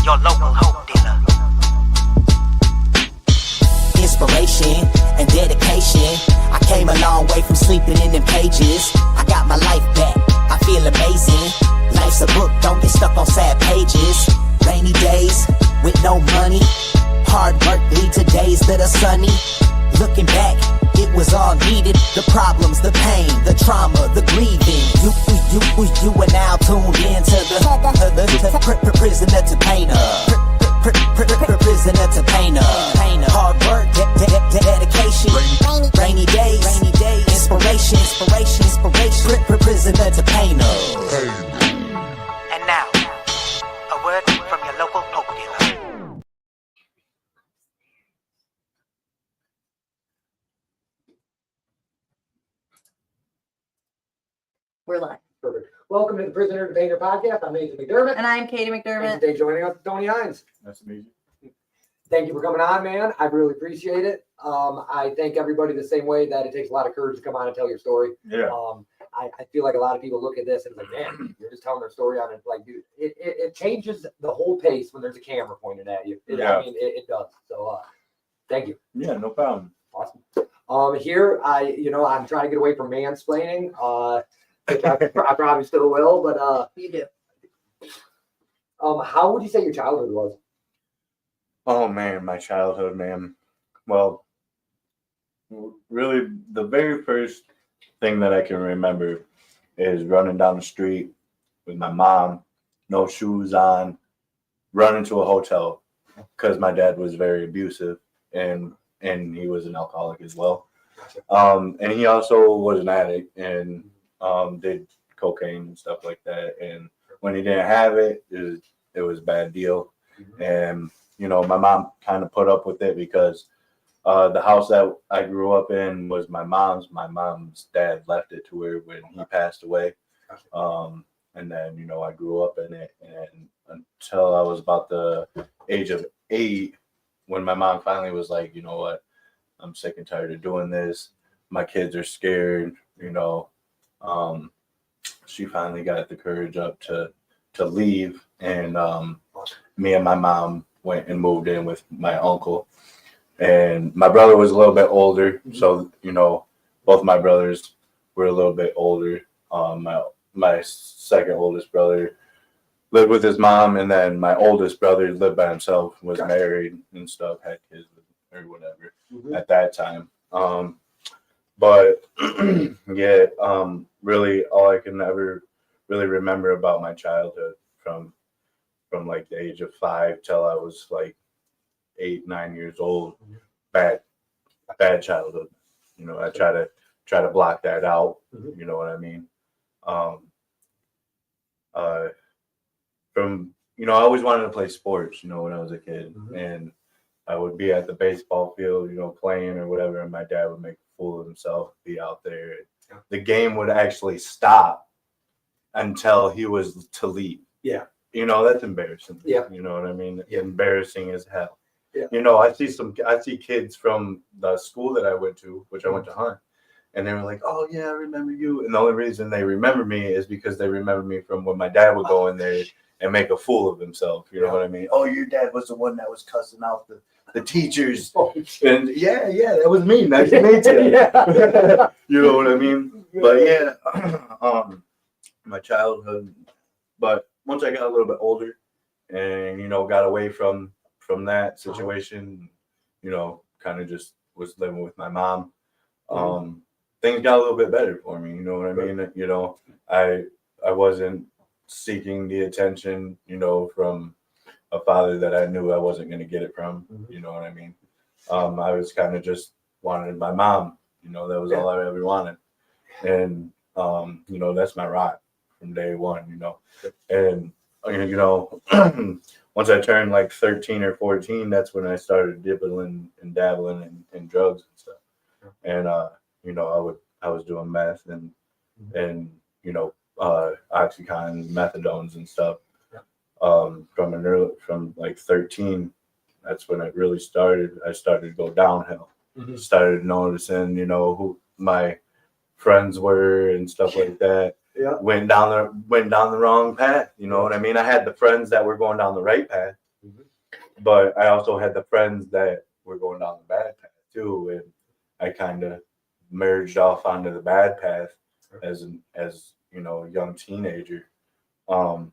your local hope dealer. Inspiration and dedication. I came a long way from sleeping in them pages. I got my life back, I feel amazing. Life's a book, don't get stuck on sad pages. Rainy days with no money. Hard work lead to days that are sunny. Looking back, it was all needed. The problems, the pain, the trauma, the grieving. You are now tuned into the prisoner to painter. Prisoner to painter. Hard work, dedication. Rainy days, inspiration. Prisoner to painter. And now, a word from your local hope dealer. We're live. Perfect. Welcome to the Prisoner to Painter podcast. I'm Nathan McDermott. And I'm Katie And McDermott. today joining us, Tony Hines. That's amazing. Thank you for coming on, man. I really appreciate it. I thank everybody the same way that it takes a lot of courage to come on and tell your story. Yeah. I feel like a lot of people look at this and it's like, man, you're just telling their story on it. Like, dude, it changes the whole pace when there's a camera pointed at you. Yeah. I mean, it does. So, thank you. Yeah, no problem. Awesome. Here, I'm trying to get away from mansplaining, which I probably still will, but, You do. how would you say your childhood was? Oh man, my childhood, man. Well, really, the very first thing that I can remember is running down the street with my mom, no shoes on, running to a hotel because my dad was very abusive and he was an alcoholic as well. And he also was an addict and did cocaine and stuff like that. And when he didn't have it, it was a bad deal. And my mom kind of put up with it because the house that I grew up in was my mom's. My mom's dad left it to her when he passed away. And then, I grew up in it. And until I was about the age of 8, when my mom finally was like, you know what, I'm sick and tired of doing this. My kids are scared, she finally got the courage up to leave. And me and my mom went and moved in with my uncle. And my brother was a little bit older. So, both my brothers were a little bit older. My second oldest brother lived with his mom. And then my oldest brother lived by himself, was married and stuff, had kids or whatever at that time. But yeah, really all I can ever really remember about my childhood from like the age of 5 till I was like 8, 9 years old. Bad childhood. I try to block that out. You know what I mean? I always wanted to play sports, when I was a kid. And I would be at the baseball field, playing or whatever, and my dad would make a fool of himself, be out there. The game would actually stop until he was to leave. Yeah. That's embarrassing. Yeah. You know what I mean? Yeah. Embarrassing as hell. Yeah. I see kids from the school that I went to, which I went to Hunt, and they were like, oh yeah, I remember you. And the only reason they remember me is because they remember me from when my dad would go in there and make a fool of himself. You know what I mean? Oh, your dad was the one that was cussing out the teachers. And yeah, that was me. Nice to meet you. Yeah. You know what I mean? But yeah, my childhood. But once I got a little bit older and, got away from that situation, kind of just was living with my mom, things got a little bit better for me. You know what I mean? I wasn't seeking the attention, from a father that I knew I wasn't going to get it from. You know what I mean? I was kind of just wanted my mom. That was all I ever wanted. And, that's my rock from day one, And, once I turned like 13 or 14, that's when I started dibbling and dabbling in drugs and stuff. And, I was doing meth and Oxycontin, methadones and stuff. From like 13, that's when it really started. I started to go downhill. Started noticing, who my friends were and stuff like that. Yeah. Went down the wrong path. You know what I mean? I had the friends that were going down the right path. But I also had the friends that were going down the bad path too, and I kind of merged off onto the bad path as a young teenager. And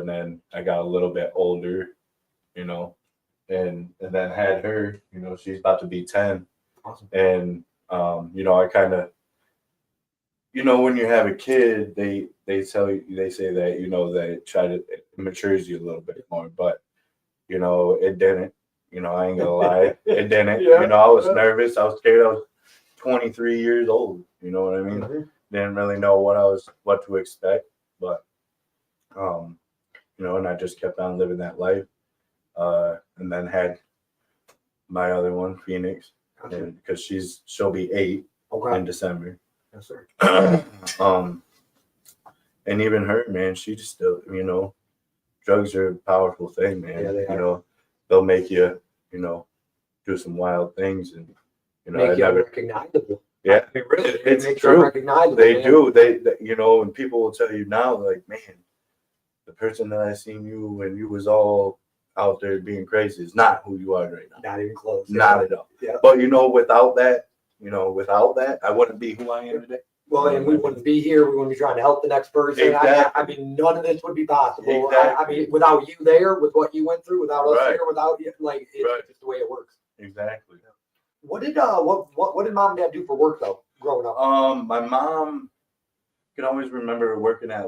then I got a little bit older, and then had her, she's about to be 10. Awesome. And I kind of, when you have a kid, they say that, that it matures you a little bit more, but it didn't. I ain't gonna lie, it didn't. Yeah. I was nervous, I was scared. I was 23 years old. You know what I mean? Didn't really know what to expect, but and I just kept on living that life. And then had my other one, Phoenix, and because she'll be 8 in December. Yes, sir. And even her, man, she just still, drugs are a powerful thing, man. Yeah, they are. They'll make you, do some wild things, and make you recognizable. Yeah, I mean, really, it's make true. you recognizable. They man. do. They, and people will tell you now, like, man, the person that I seen you when you was all out there being crazy is not who you are right now. Not even close. Not at all. Yeah. But without that, I wouldn't be who I am today. Well, and we wouldn't be here. We wouldn't be trying to help the next person. Exactly. I mean, none of this would be possible. Exactly. I mean, without you there, with what you went through, without us Right. here, without you, like, it's Right. just the way it works. Exactly. What did what did mom and dad do for work though, growing up? My mom can always remember working at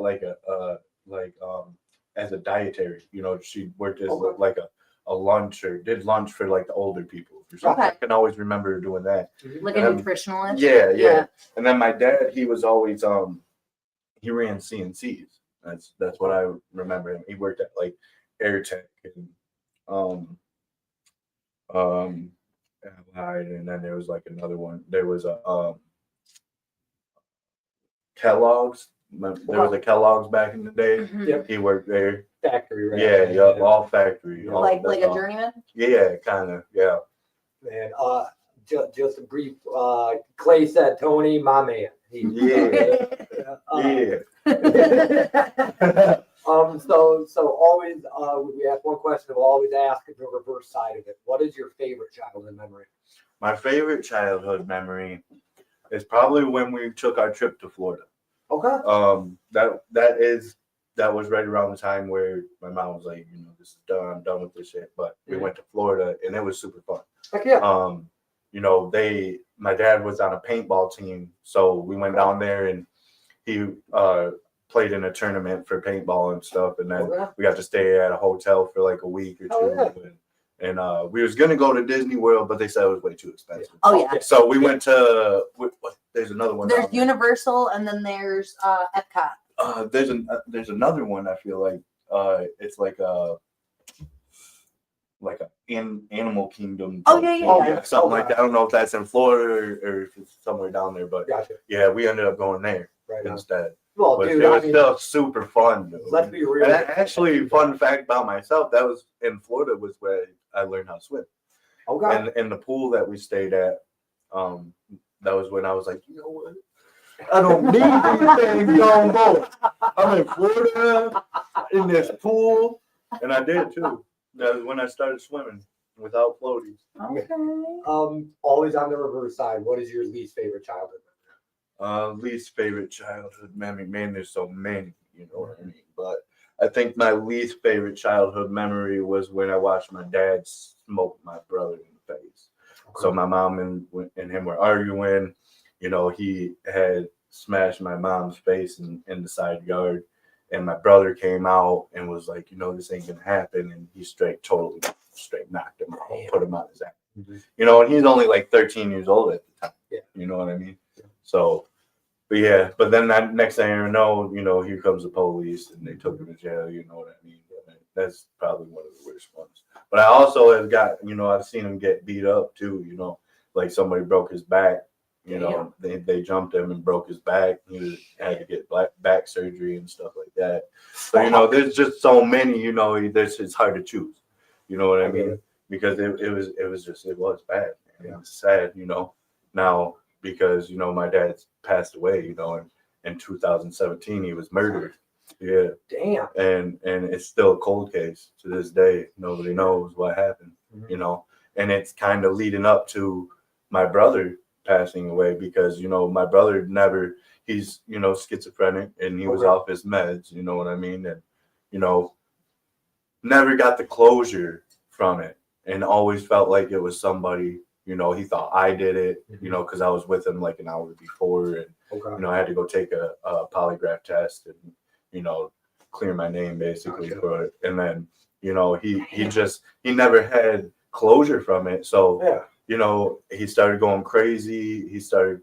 as a dietary. She worked as like a lunch or did lunch for like the older people or something. Okay. I can always remember doing that. Like a nutritionalist? Yeah. And then my dad, he was always he ran CNCs. That's what I remember him. He worked at like AirTech and Allied, and then there was like another one. There was a Kellogg's. There was a Kellogg's back in the day. Mhm. He worked there. Factory, right? Yeah, all factory. Yeah. all- Like that's a all. journeyman? Yeah, kind of. Yeah. Man, just a brief. Clay said, "Tony, my man." Yeah. Yeah. So always, we ask one question. We'll always ask the reverse side of it. What is your favorite childhood memory? My favorite childhood memory is probably when we took our trip to Florida. Okay. That was right around the time where my mom was like, this is done. I'm done with this shit. But we went to Florida and it was super fun. Heck yeah. My dad was on a paintball team, so we went down there and he played in a tournament for paintball and stuff, and then we got to stay at a hotel for like a week or two. And we was gonna go to Disney World, but they said it was way too expensive. Oh, yeah. So we went to there's another one. There's Universal and then there's Epcot. There's another one. I feel like it's like a Animal Kingdom. Oh, yeah. Something like that. I don't know if that's in Florida or if it's somewhere down there, but Gotcha. yeah, we ended up going there instead. Well, But dude, it was still super fun. Though. let's be real. And actually, fun fact about myself, that was in Florida was where I learned how to swim. Okay. And in the pool that we stayed at, that was when I was like, you know what? I don't need these things no more. I'm in Florida in this pool, and I did too. That was when I started swimming without floaties. Okay. Always on the reverse side. What is your least favorite childhood memory? Least favorite childhood memory. Man, there's so many, you know what I mean? But I think my least favorite childhood memory was when I watched my dad smoke my brother in the face. Okay. So my mom and him were arguing. He had smashed my mom's face in the side yard. And my brother came out and was like, this ain't gonna happen. And he totally knocked him out, put him on his ass. Mm-hmm. And he's only like 13 years old at the time. Yeah. You know what I mean? Yeah. So, but then that next thing I know, here comes the police and they took him to jail. You know what I mean? That's probably one of the worst ones. But I also have got, I've seen him get beat up too. Like somebody broke his back. They jumped him and broke his back. He had to get back surgery and stuff like that. So there's just so many. It's hard to choose. You know what I mean? Because it was bad. It was sad. Now because my dad passed away. In 2017 he was murdered. Yeah. Damn. And it's still a cold case to this day. Nobody knows what happened, Mhm. you know. And it's kind of leading up to my brother passing away because, you know, my brother never, he's, you know, schizophrenic and he was Okay. off his meds, you know what I mean? And, you know, never got the closure from it and always felt like it was somebody, you know, he thought I did it, you know, because I was with him like an hour before and, Okay. you know, I had to go take a polygraph test and, you know, clear my name basically Gotcha. for it. And then, you know, he never had closure from it. So, Yeah. you know, he started going crazy. He started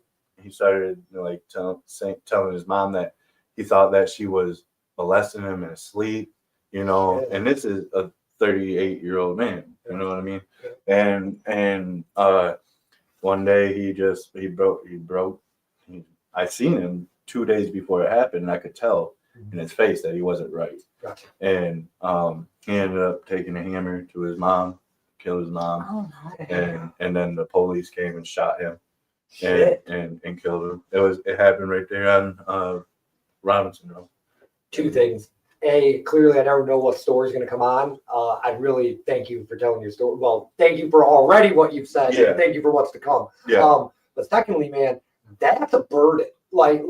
like telling his mom that he thought that she was molesting him in his sleep, you know, Shit. and this is a 38-year-old man, you know what I mean? Yeah. And one day he broke. I seen him 2 days before it happened, and I could tell in his face that he wasn't right. Gotcha. And he ended up taking a hammer to his mom, killed his mom, Oh, no. and then the police came and shot him Shit. and killed him. It happened right there on Robinson Road. Two things. A, clearly I never know what story's going to come on. I really thank you for telling your story. Well, thank you for already what you've said. Yeah. And thank you for what's to come. Yeah. But secondly, man, that's a burden. Like,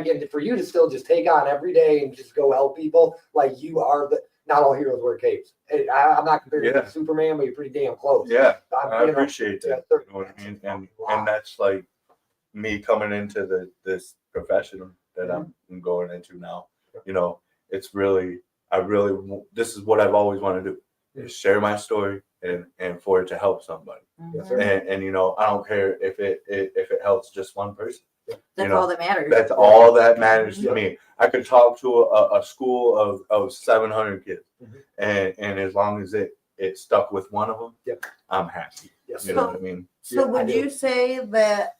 and for you to still just take on every day and just go help people, like you are not all heroes wear capes. I'm not comparing you to Superman, but you're pretty damn close. Yeah, I I appreciate that. You know what I mean? And that's like me coming into this profession that I'm going into now. You know, it's really, this is what I've always wanted to do, is share my story and for it to help somebody. Yes, sir. And you know, I don't care if it helps just one person. That's You know, all that matters. That's all that matters to Yeah. me. I could talk to a school of 700 kids, Mhm. and as long as it stuck with one of them, Yep. I'm happy. Yes, You sir. know what I mean? So Yeah, I would do. you say that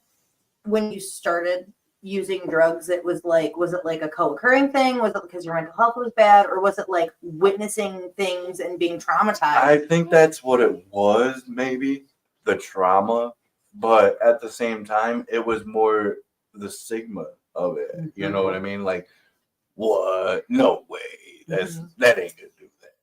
when you started using drugs, was it like a co-occurring thing? Was it because your mental health was bad, or was it like witnessing things and being traumatized? I think that's what it was, maybe the trauma, but at the same time, it was more the stigma of it. You know what I mean? Like, what? No way. That ain't gonna do that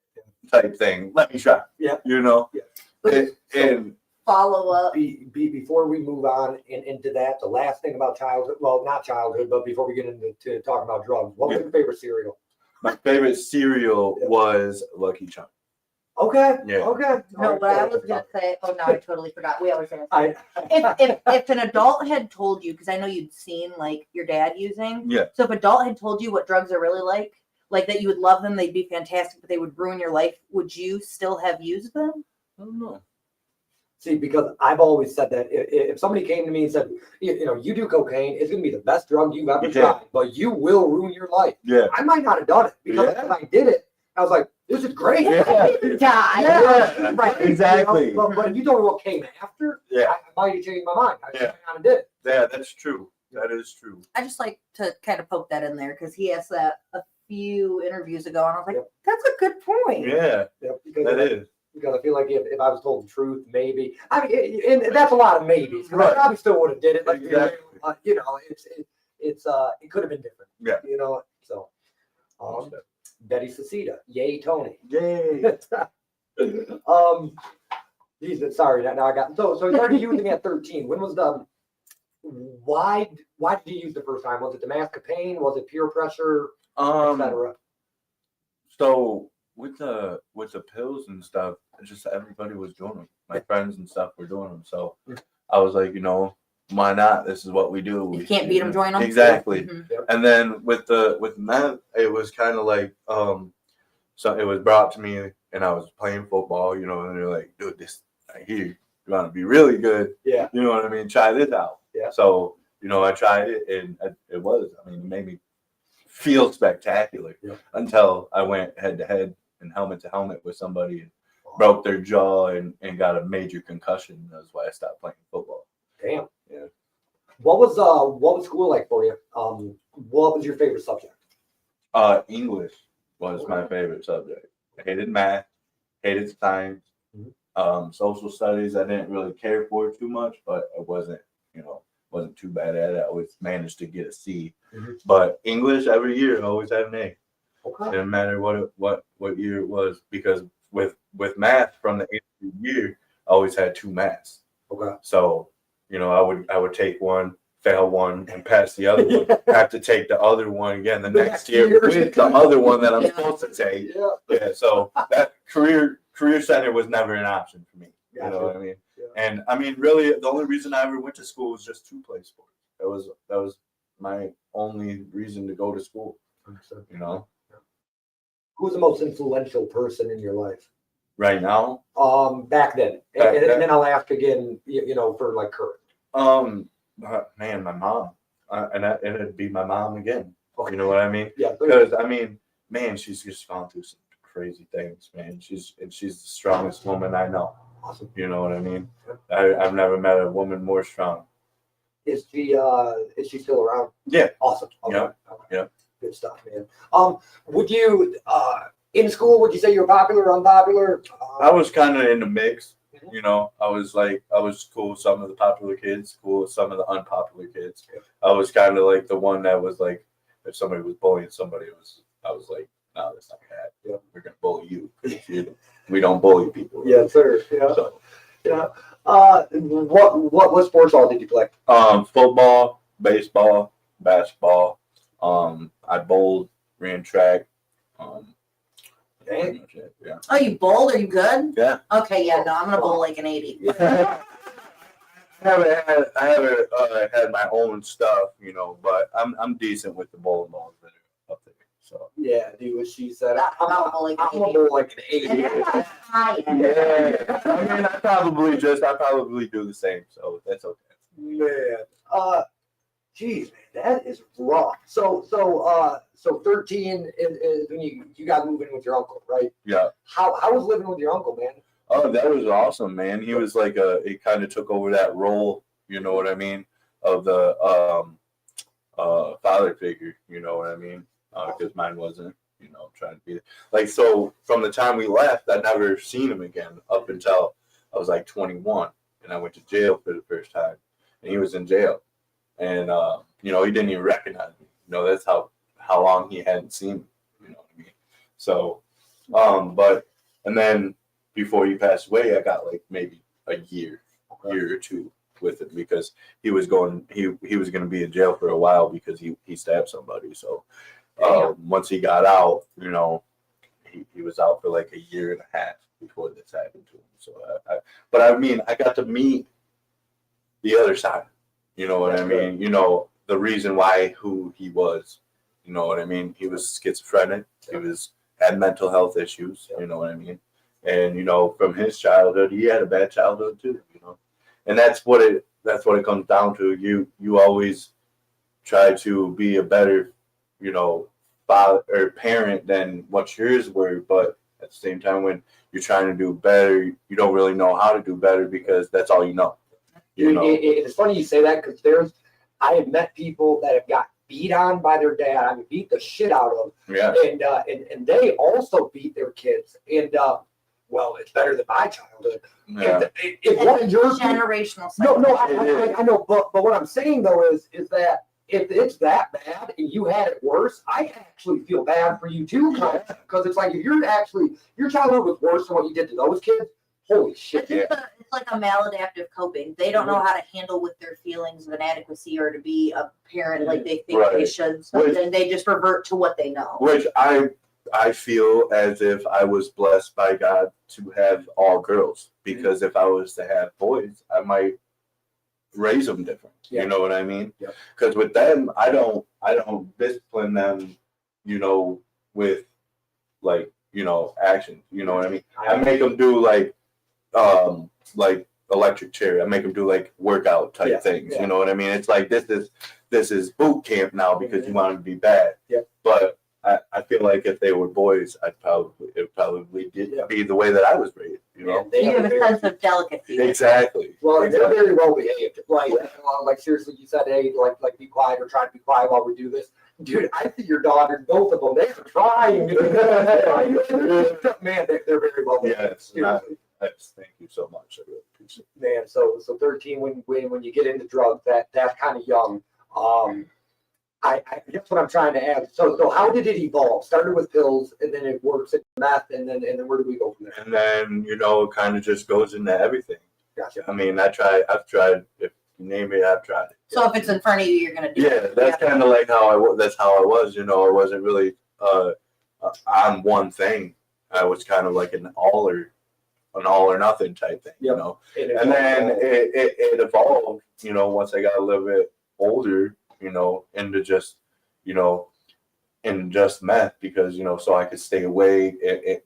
type thing. Let me try. Yeah. You know. Yeah. And Follow up. Before we move on into that, the last thing about childhood, well, not childhood, but before we get into talking about drugs, what was your favorite cereal? my favorite cereal was Lucky Charms. Okay. Yeah. Okay. No, what I was gonna say. Oh no, I totally forgot. We always say I, if an adult had told you, because I know you'd seen like your dad using. Yeah. So if an adult had told you what drugs are really like that you would love them, they'd be fantastic, but they would ruin your life, would you still have used them? I don't know. see, because I've always said that if somebody came to me and said, you know, you do cocaine, it's going to be the best drug you've ever tried, but you will ruin your life. Yeah. I might not have done it because when I did it, I was like, this is great. Die. Right. Exactly. You know, but when you told me what came after, I might have changed my mind. I kind of did it. Yeah, that's true. That is true. I just like to kind of poke that in there because he asked that a few interviews ago, and I was like, Yep. that's a good point. Yeah, Because that is. Because I feel like if I was told the truth, maybe. I mean, and that's a lot of maybes. Right. I probably still would have did it. Like, Exactly. you know, it could have been different. Yeah. You know, so. Betty Cecita, yay Tony. Yay. Jesus, sorry. Now I got so you started using at 13. When was the? Why did you use the first time? Was it the mask of pain? Was it peer pressure, etc.? So with the pills and stuff, just everybody was doing them. My friends and stuff were doing them. So I was like, you know, why not? This is what we do. You can't beat them, join them. Exactly. Mhm. And then with meth, it was kind of like so it was brought to me, and I was playing football, you know, and they're like, dude, this right here, you want to be really good. Yeah. You know what I mean? Try this out. Yeah. So, you know, I tried it, and it made me feel spectacular until I went head to head and helmet to helmet with somebody and broke their jaw and got a major concussion. That's why I stopped playing football. Damn. Yeah. What was school like for you? What was your favorite subject? English was my favorite subject. I hated math, hated science, social studies. I didn't really care for too much, but it wasn't too bad at it. I always managed to get a C. But English every year, I always had an A. Okay. Didn't matter what year it was, because with math from the 8th year, I always had 2 maths. Okay. So, I would take one, fail one, and pass the other one. Have to take the other one again the next year with the other one that I'm supposed to take. Yeah. Yeah. So that career center was never an option for me. You know what I mean? Yeah. And I mean, really, the only reason I ever went to school was just to play sports. That was my only reason to go to school. You know. Who's the most influential person in your life? Right now. Back then, Back and then? then I'll ask again. For like current. Man, my mom, and it'd be my mom again. Okay. You know what I mean? Yeah. Because I mean, man, she's just gone through some crazy things, man. She's the strongest woman I know. Awesome. You know what I mean? I've never met a woman more strong. Is she still around? Yeah. Awesome. Okay. Yeah. Okay. Yeah. Good stuff, man. Would you in school? Would you say you were popular or unpopular? I was kind of in the mix. You know, I was cool with some of the popular kids, cool with some of the unpopular kids. I was kind of like the one that was like, if somebody was bullying somebody, I was like, no, that's not gonna happen. Yeah, we're gonna bully you. We don't bully people. Yeah, sir. Yeah. So, Yeah. What sports all did you play? Football, baseball, basketball. I bowled, ran track. Dang. Yeah. Oh, you bowled? Are you good? Yeah. Okay, yeah, no, I'm gonna bowl like an 80. I haven't had my own stuff, but I'm decent with the bowling balls that are up there. So Yeah, do what she said. I'm gonna bowl like I'm an gonna 80. bowl like an 80. yeah, I mean, I probably do the same, so that's okay. Man, geez, man, that is rough. So 13 is when you got moving with your uncle, right? Yeah. How was living with your uncle, man? Oh, that was awesome, man. He was like he kind of took over that role, you know what I mean, of the father figure, you know what I mean, because mine wasn't, trying to be like, so from the time we left, I never seen him again up until I was like 21, and I went to jail for the first time, and he was in jail, and he didn't even recognize me. That's how long he hadn't seen me, you know what I mean. So, and then before he passed away, I got like maybe a year or two with him, because he was going to be in jail for a while because he stabbed somebody. So once he got out, he was out for like a year and a half before this happened to him. So but I mean, I got to meet the other side. You know what I mean? The reason who he was. You know what I mean? He was schizophrenic. He had mental health issues. You know what I mean? And from his childhood, he had a bad childhood too. And that's what it comes down to. You always try to be a better, father or parent than what yours were, but at the same time, when you're trying to do better, you don't really know how to do better because that's all you know. It's funny you say that, because I have met people that have got beat on by their dad. I mean, beat the shit out of them. Yeah. And they also beat their kids. And well, it's better than my childhood. Yeah. If one of yours, Generational. no, I know, but what I'm saying though is that if it's that bad and you had it worse, I actually feel bad for you too, because it's like, if your childhood was worse than what you did to those kids, holy shit. It's like a maladaptive coping. They don't know how to handle with their feelings of inadequacy or to be a parent like they think they should. So then they just revert to what they know. Which I feel as if I was blessed by God to have all girls, because if I was to have boys, I might raise them different. You know what I mean? Because with them, I don't discipline them, with like, action. You know what I mean? I make them do like electric chair. I make them do like workout type things. You know what I mean? It's like this is boot camp now because you want them to be bad. But I feel like if they were boys, it probably be the way that I was raised. You have a sense of delicacy. Exactly. Well, they're very well behaved. Like seriously, you said, hey, like be quiet or try to be quiet while we do this. Dude, I see your daughters, both of them, they're trying. Man, they're very well behaved. Thank you so much. I really appreciate it. Man, so 13, when you get into drugs, that's kind of young. That's what I'm trying to ask. So how did it evolve? Started with pills, and then it works at meth, and then where do we go from there? And then, you know, it kind of just goes into everything. Gotcha. I mean, I've tried, if you name it, I've tried it. So if it's in front of you, you're gonna do Yeah, it. that's kind of like that's how I was, you know. I wasn't really on one thing. I was kind of like an all or nothing type thing, you know. And then it evolved, you know, once I got a little bit older, you know, into just, you know, and just meth, because, you know, so I could stay away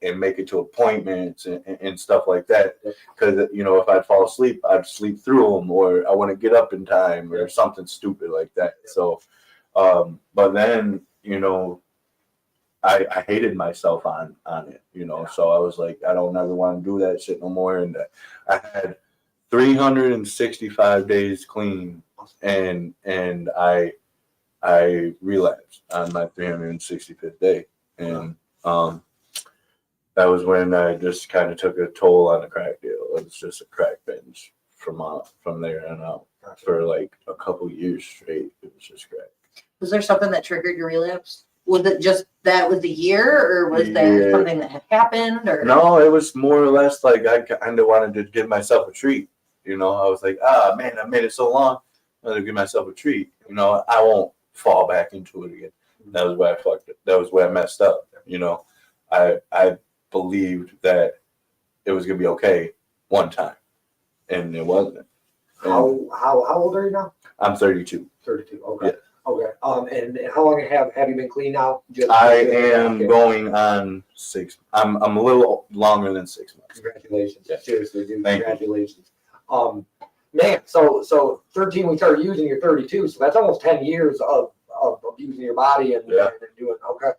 and make it to appointments and stuff like that. Because, you know, if I'd fall asleep, I'd sleep through them, or I want to get up in time or something stupid like that. So, but then, you know, I hated myself on it, you know. So I was like, I don't ever want to do that shit no more. And I had 365 days clean, and I relapsed on my 365th day, and that was when I just kind of took a toll on the crack deal. It was just a crack binge from there on out for like a couple years straight. It was just crack. Was there something that triggered your relapse? Was it just that was the year, or was there something that had happened? Or no, it was more or less like I kind of wanted to give myself a treat. You know, I was like, man, I made it so long. I'm gonna give myself a treat. You know, I won't fall back into it again. That was where I fucked it. That was where I messed up. You know, I believed that it was gonna be okay one time, and it wasn't. And how old are you now? I'm 32. 32. Okay. Yeah. Okay. And how long have you been clean now? I am going on 6. I'm a little longer than 6 months. Congratulations. Yeah. Seriously, dude. Thank Congratulations. Man, so 13 we started using, you're 32, so that's almost 10 years of abusing your body and doing okay. A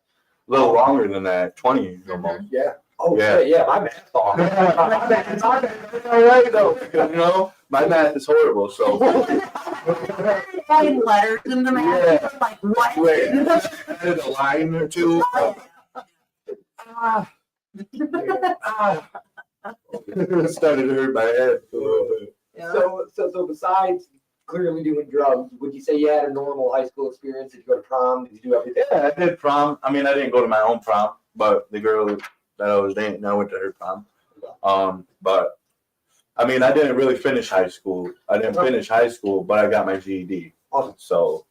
little longer than that, 20 almost. Yeah. Oh Yeah. yeah, my math's off. My math all right though, because, you know, my math is horrible. So adding letters in the math, like what? wait, added a line or two. It started to hurt my head a little bit. Yeah. So besides clearly doing drugs, would you say you had a normal high school experience? Did you go to prom? Did you do everything? Yeah, I did prom. I mean, I didn't go to my own prom, but the girl that I was dating, I went to her prom. But I mean, I didn't really finish high school. I didn't finish high school, but I got my GED. Awesome. So,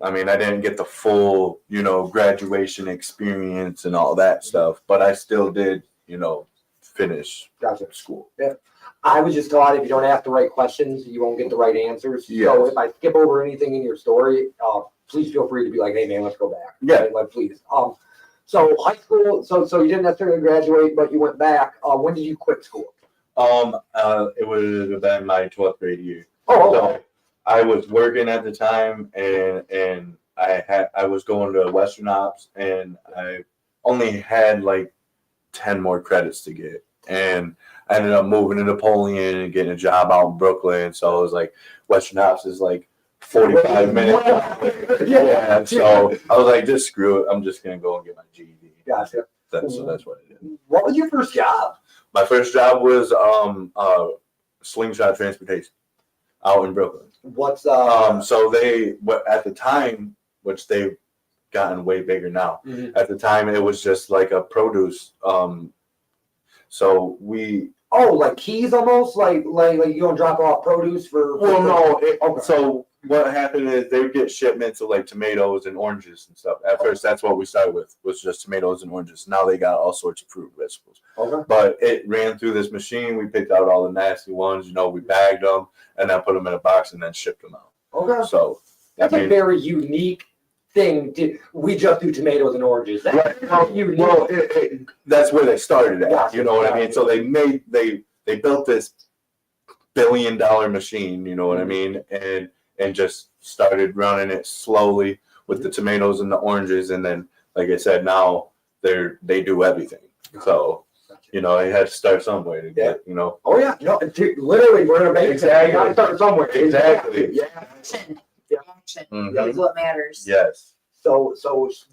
I mean, I didn't get the full, you know, graduation experience and all that stuff, but I still did, you know, finish school. Yeah. I was just taught if you don't ask the right questions, you won't get the right answers. Yes. So if I skip over anything in your story, please feel free to be like, hey man, let's go back. Yeah. Like, please. So high school, so you didn't necessarily graduate, but you went back. When did you quit school? It would have been my 12th grade year. Oh, okay. So I was working at the time, and I was going to Western Ops, and I only had like 10 more credits to get, and I ended up moving to Napoleon and getting a job out in Brooklyn. So I was like, Western Ops is like 45 minutes. Yeah. So I was like, just screw it. I'm just gonna go and get my GED. Gotcha. So that's what I did. What was your first job? My first job was Slingshot Transportation out in Brooklyn. What's So at the time, which they've gotten way bigger now. Mhm. At the time, it was just like a produce. So we. Oh, like keys almost, like you don't drop off produce for. Well, no. Okay. So what happened is they would get shipments of like tomatoes and oranges and stuff. At first, that's what we started with, was just tomatoes and oranges. Now they got all sorts of fruit and vegetables. Okay. But it ran through this machine. We picked out all the nasty ones. You know, we bagged them and then put them in a box and then shipped them out. Okay. So That's a very unique thing. We just do tomatoes and oranges. That's right. unique. Well, that's where they started at. Gotcha. You know what I mean? So they built this $1 billion machine. You know what I mean? And just started running it slowly with the tomatoes and the oranges, and then, like I said, now they do everything. So, you know, it had to start somewhere to get, you know. Oh yeah, no, dude, literally, we're in a bank. Exactly. You gotta start somewhere. Exactly. Yeah. Action. Yeah. Action Mhm. is what matters. Yes. So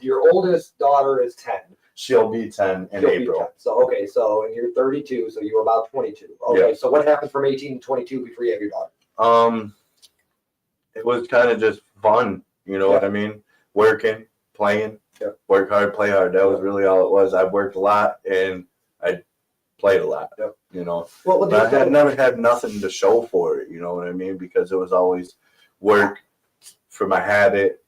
your oldest daughter is 10. She'll be 10 in She'll be April. 10. So okay, so and you're 32, so you were about 22. Okay, so what happens from 18 to 22 before you have your daughter? It was kind of just fun, you know what I mean? working, playing, work hard, play hard. That was really all it was. I worked a lot and I played a lot. You know, Well, but I had never had nothing to show for it. You know what I mean? Because it was always work for my habit.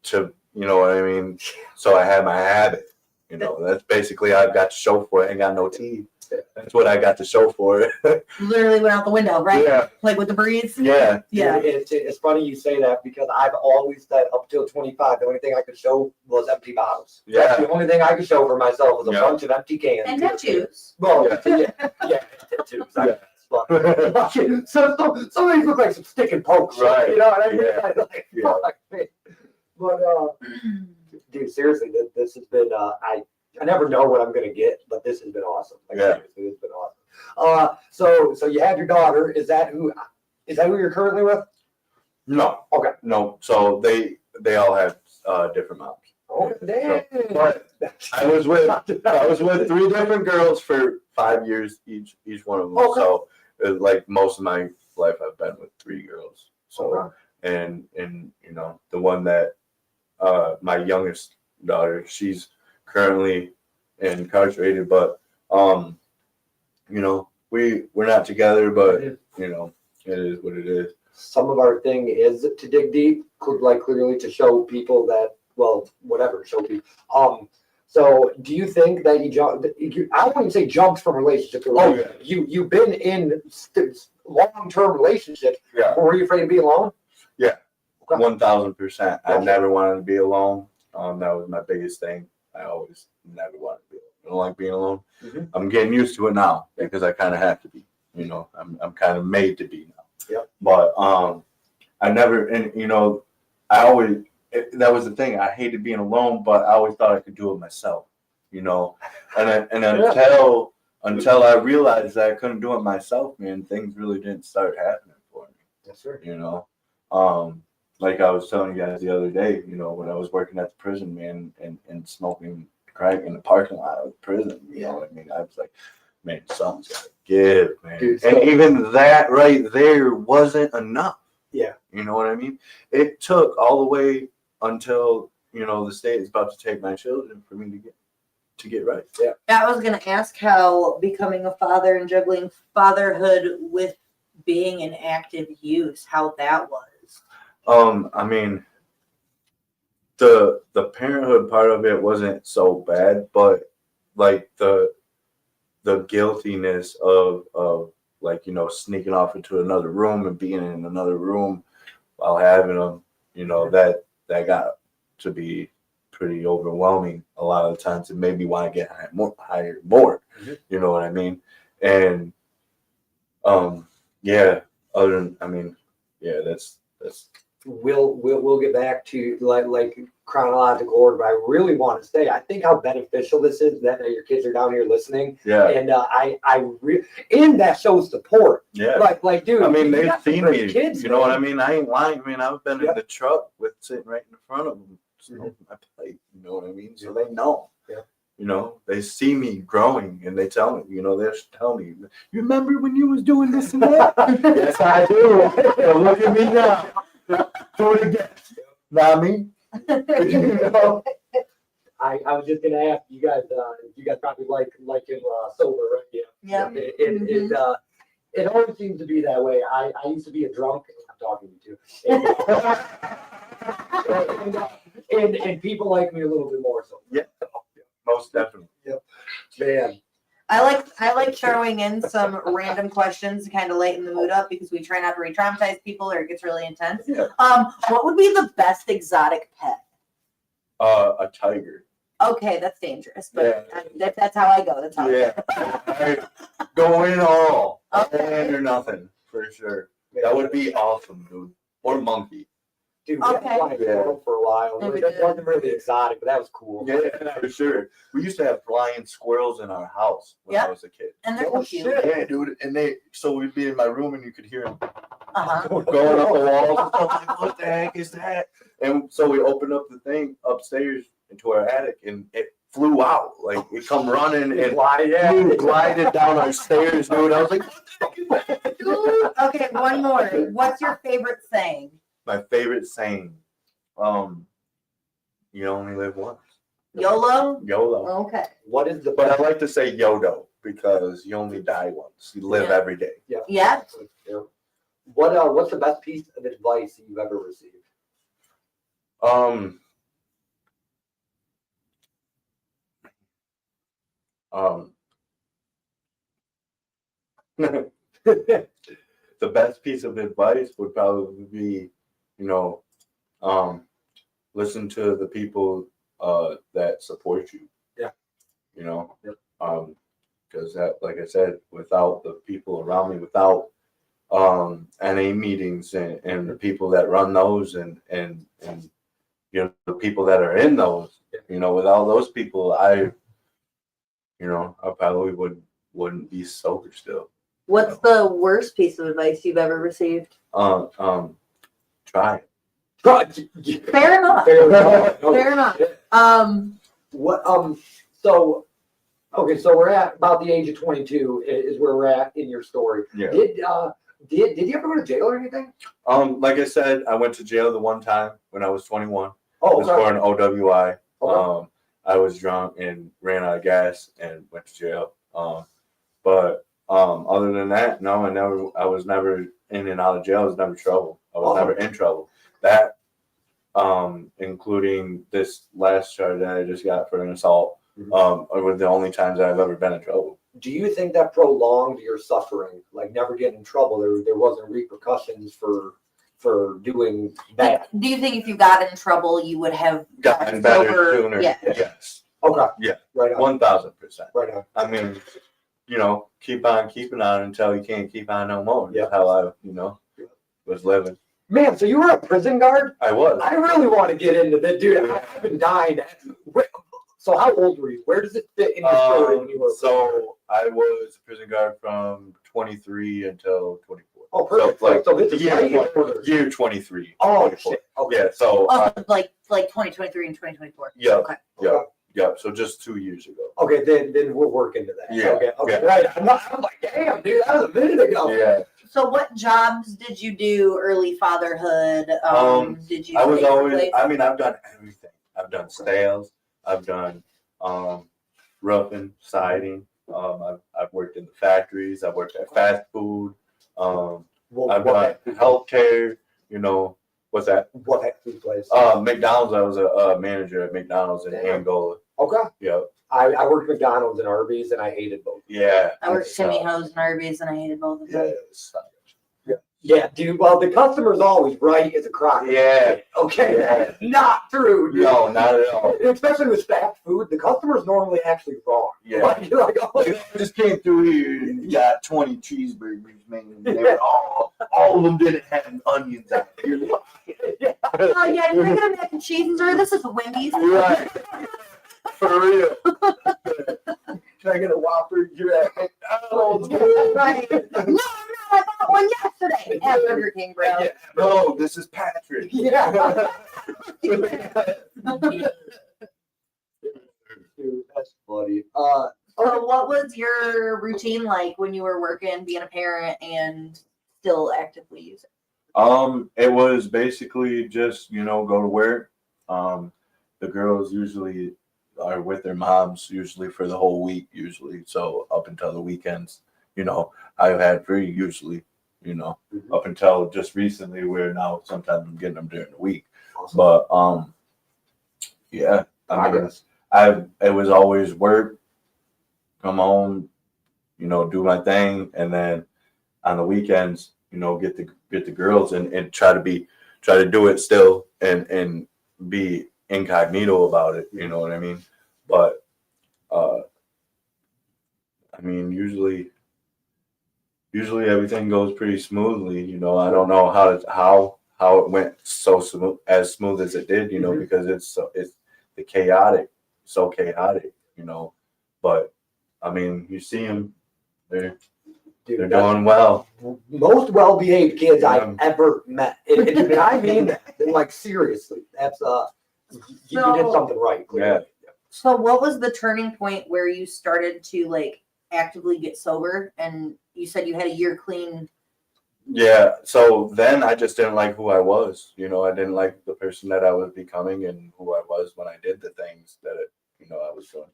To you know what I mean. So I had my habit. You know, that's basically I've got to show for it. I ain't got no teeth. That's what I got to show for it. Literally went out the window, right? Yeah. Like with the breeze. Yeah. Yeah. It's funny you say that because I've always said up till 25, the only thing I could show was empty bottles. Yeah. That's the only thing I could show for myself was a bunch of empty cans. And tattoos. Well, tattoos. So some of these look like some stick and pokes. Right. You know what I mean? Yeah. Like, fuck me. But dude, seriously, this has been I never know what I'm gonna get, but this has been awesome. Like, seriously, it's been awesome. So you had your daughter. Is that who you're currently with? No. Okay. No. So they all have different moms. Oh, damn. So, but I was with 3 different girls for 5 years each one of them. Okay. So like most of my life I've been with 3 girls. So and you know the one that my youngest daughter, she's currently incarcerated, but you know we're not together, but you know it is what it is. Some of our thing is to dig deep, like clearly to show people that, well, whatever, show people. So do you think that I wouldn't say jumped from relationship to relationship. You've been in long-term relationships. Yeah. Or were you afraid of being alone? Yeah. Okay. 1000%. I never wanted to be alone. That was my biggest thing. I always never wanted to be alone. I don't like being alone. Mm-hmm. I'm getting used to it now because I kind of have to be. You know, I'm kind of made to be now. Yep. But I never, and you know, that was the thing. I hated being alone, but I always thought I could do it myself. You know, and until I realized that I couldn't do it myself, man, things really didn't start happening for me. Yes, sir. You know, like I was telling you guys the other day, you know, when I was working at the prison, man, and smoking crack in the parking lot of the prison, you know what I mean? I was like, man, something's got to give, man. Dude, and even that right there wasn't enough. Yeah. You know what I mean? It took all the way until, you know, the state is about to take my children for me to get right. Yeah. I was going to ask how becoming a father and juggling fatherhood with being in active use, how that was. I mean, the parenthood part of it wasn't so bad, but like the guiltiness of like, you know, sneaking off into another room and being in another room while having them, you know, that got to be pretty overwhelming a lot of the times. It made me want to get hired more. Mm-hmm. You know what I mean? And yeah, other than, I mean, yeah, that's We'll get back to like chronological order, but I really want to say I think how beneficial this is that your kids are down here listening. Yeah. And and that shows support. Yeah. Like dude, I mean, they've seen me. Kids, you know what I mean? I ain't lying. I mean, I've been in the truck sitting right in front of them, smoking my plate. You know what I mean? So they know. Yeah. You know, they see me growing, and they tell me. You know, they tell me. You remember when you was doing this and that? Yes, I do. So look at me now. Do it again. Not me. You know? I was just gonna ask you guys probably like him sober, right? Yeah. It always seems to be that way. I used to be a drunk. I'm talking to you too. And people like me a little bit more so. Yeah, most definitely. Yep. Man. I like throwing in some random questions to kind of lighten the mood up because we try not to re-traumatize people or it gets really intense. Yeah. What would be the best exotic pet? A tiger. Okay, that's dangerous, but that's how I go. That's how I go in all. Okay. Or nothing, for sure. That would be awesome, dude. Or monkey. Dude, we had flying squirrel for a while. That wasn't really exotic, but that was cool. Yeah, for sure. We used to have flying squirrels in our house when I was a kid. And they're so cute. Yeah, dude. And so we'd be in my room and you could hear them going up the walls. I was like, what the heck is that? And so we opened up the thing upstairs into our attic and it flew out. Like it come running and glided down our stairs, dude. I was like, what the heck is that? Okay, one more. What's your favorite saying? My favorite saying. you only live once. YOLO? YOLO. Okay. What is the But I like to say YODO because you only die once. You live Yeah. every day. Yeah. Yeah. What's the best piece of advice you've ever received? Um, the best piece of advice would probably be, you know, listen to the people that support you. Yeah. You know, Yep. Because that, like I said, without the people around me, without NA meetings and the people that run those and you know the people that are in those, you know, without those people, I probably wouldn't be sober still. What's the worst piece of advice you've ever received? Try it. Fair enough. Fair enough. So we're at about the age of 22 is where we're at in your story. Yeah. Did you ever go to jail or anything? Like I said, I went to jail the one time when I was 21. Oh, It was for an OWI. Okay. I was drunk and ran out of gas and went to jail. But other than that, no, I was never in and out of jail. I was never trouble. I was never in trouble. That, including this last charge that I just got for an assault, were the only times that I've ever been in trouble. Do you think that prolonged your suffering? Like never getting in trouble, there wasn't repercussions for doing that? Do you think if you got in trouble, you would have Gotten better sooner? Yeah. Yes. Okay. Yeah. Right on. 1,000%. Right on. I mean, you know, keep on keeping on until you can't keep on no more. Yeah. That's how I, was living. Man, so you were a prison guard? I was. I really want to get into that, dude. I've been dying. So how old were you? Where does it fit in your story when you were? So I was a prison guard from 23 until 24. Oh, perfect. So this is year 23. Oh, 24. shit. Okay. Yeah. So like 2023 and 2024. Yeah. Okay. Yeah. So just 2 years ago. Okay, then we'll work into that. Yeah. Okay. Yeah. Right. I'm like, damn, dude, that was a minute ago. Yeah. So what jobs did you do early fatherhood? Did you? I was always. I mean, I've done everything. I've done sales. I've done roofing, siding. I've worked in the factories. I've worked at fast food. I've done healthcare. What's that? What food place? McDonald's. I was a manager at McDonald's in Angola. Okay. Yeah. I worked McDonald's and Arby's, and I hated both. Yeah. I worked Timmy Ho's and Arby's, and I hated both of them. Yeah, dude. Well, the customer's always right as a crock. Yeah. Okay. Yeah. Not true, dude. No, not at all. Especially with fast food, the customer's normally actually wrong. Yeah. Like, you're like, oh, I just came through here and got 20 cheeseburgers, man. They were all of them didn't have onions on it. Oh yeah, you're gonna mac and cheese, sir. This is Wendy's. Right. For real. Can I get a Whopper? You're at McDonald's. Right. No, I'm not. I bought one yesterday at Burger King, bro. Yeah. No, this is Patrick. yeah. Dude, that's funny. So what was your routine like when you were working, being a parent, and still actively using? It was basically just, go to work. The girls usually are with their moms usually for the whole week, so up until the weekends, I've had free usually, up until just recently, where now sometimes I'm getting them during the week. Awesome. But yeah, it was always work, come home, do my thing, and then on the weekends, get the girls and try to do it still and be incognito about it, you know what I mean? But usually everything goes pretty smoothly, I don't know how it went so smooth as it did, because it's the chaotic, so chaotic, but you see them, they're doing well. Most well-behaved kids I've ever met. And I mean that. Like, seriously, that's you did something right. Clearly. Yeah. So what was the turning point where you started to actively get sober? And you said you had a year clean Yeah, so then I just didn't like who I was. You know, I didn't like the person that I was becoming and who I was when I did the things that I was doing.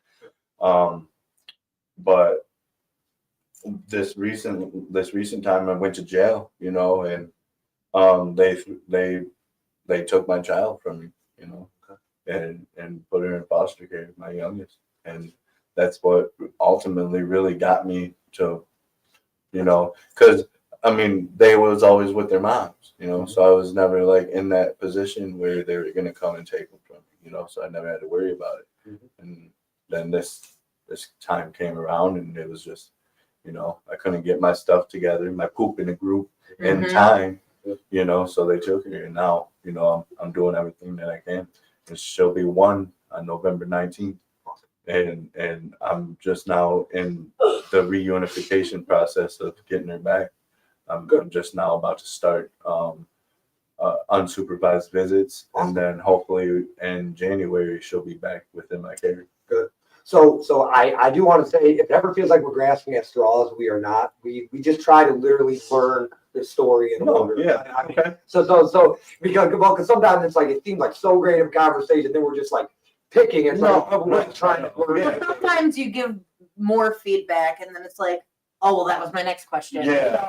But this recent time I went to jail, and they took my child from me, and put her in foster care, my youngest, and that's what ultimately really got me to, because I mean, they was always with their moms, so I was never like in that position where they were gonna come and take them from me, so I never had to worry about it. And then this time came around, and it was just, I couldn't get my stuff together, my poop in a group in time, so they took her, and now, I'm doing everything that I can, and she'll be 1 on November 19th. And I'm just now in the reunification process of getting her back. I'm just now about to start unsupervised visits, and then hopefully in January she'll be back within my care. Good. So I do want to say, if it ever feels like we're grasping at straws, we are not. We just try to literally learn the story in order. Yeah. I mean, Okay. So because sometimes it's like it seems like so great of a conversation, then we're just like picking and trying to learn. But sometimes you give more feedback, and then it's like, oh well, that was my next question. Yeah.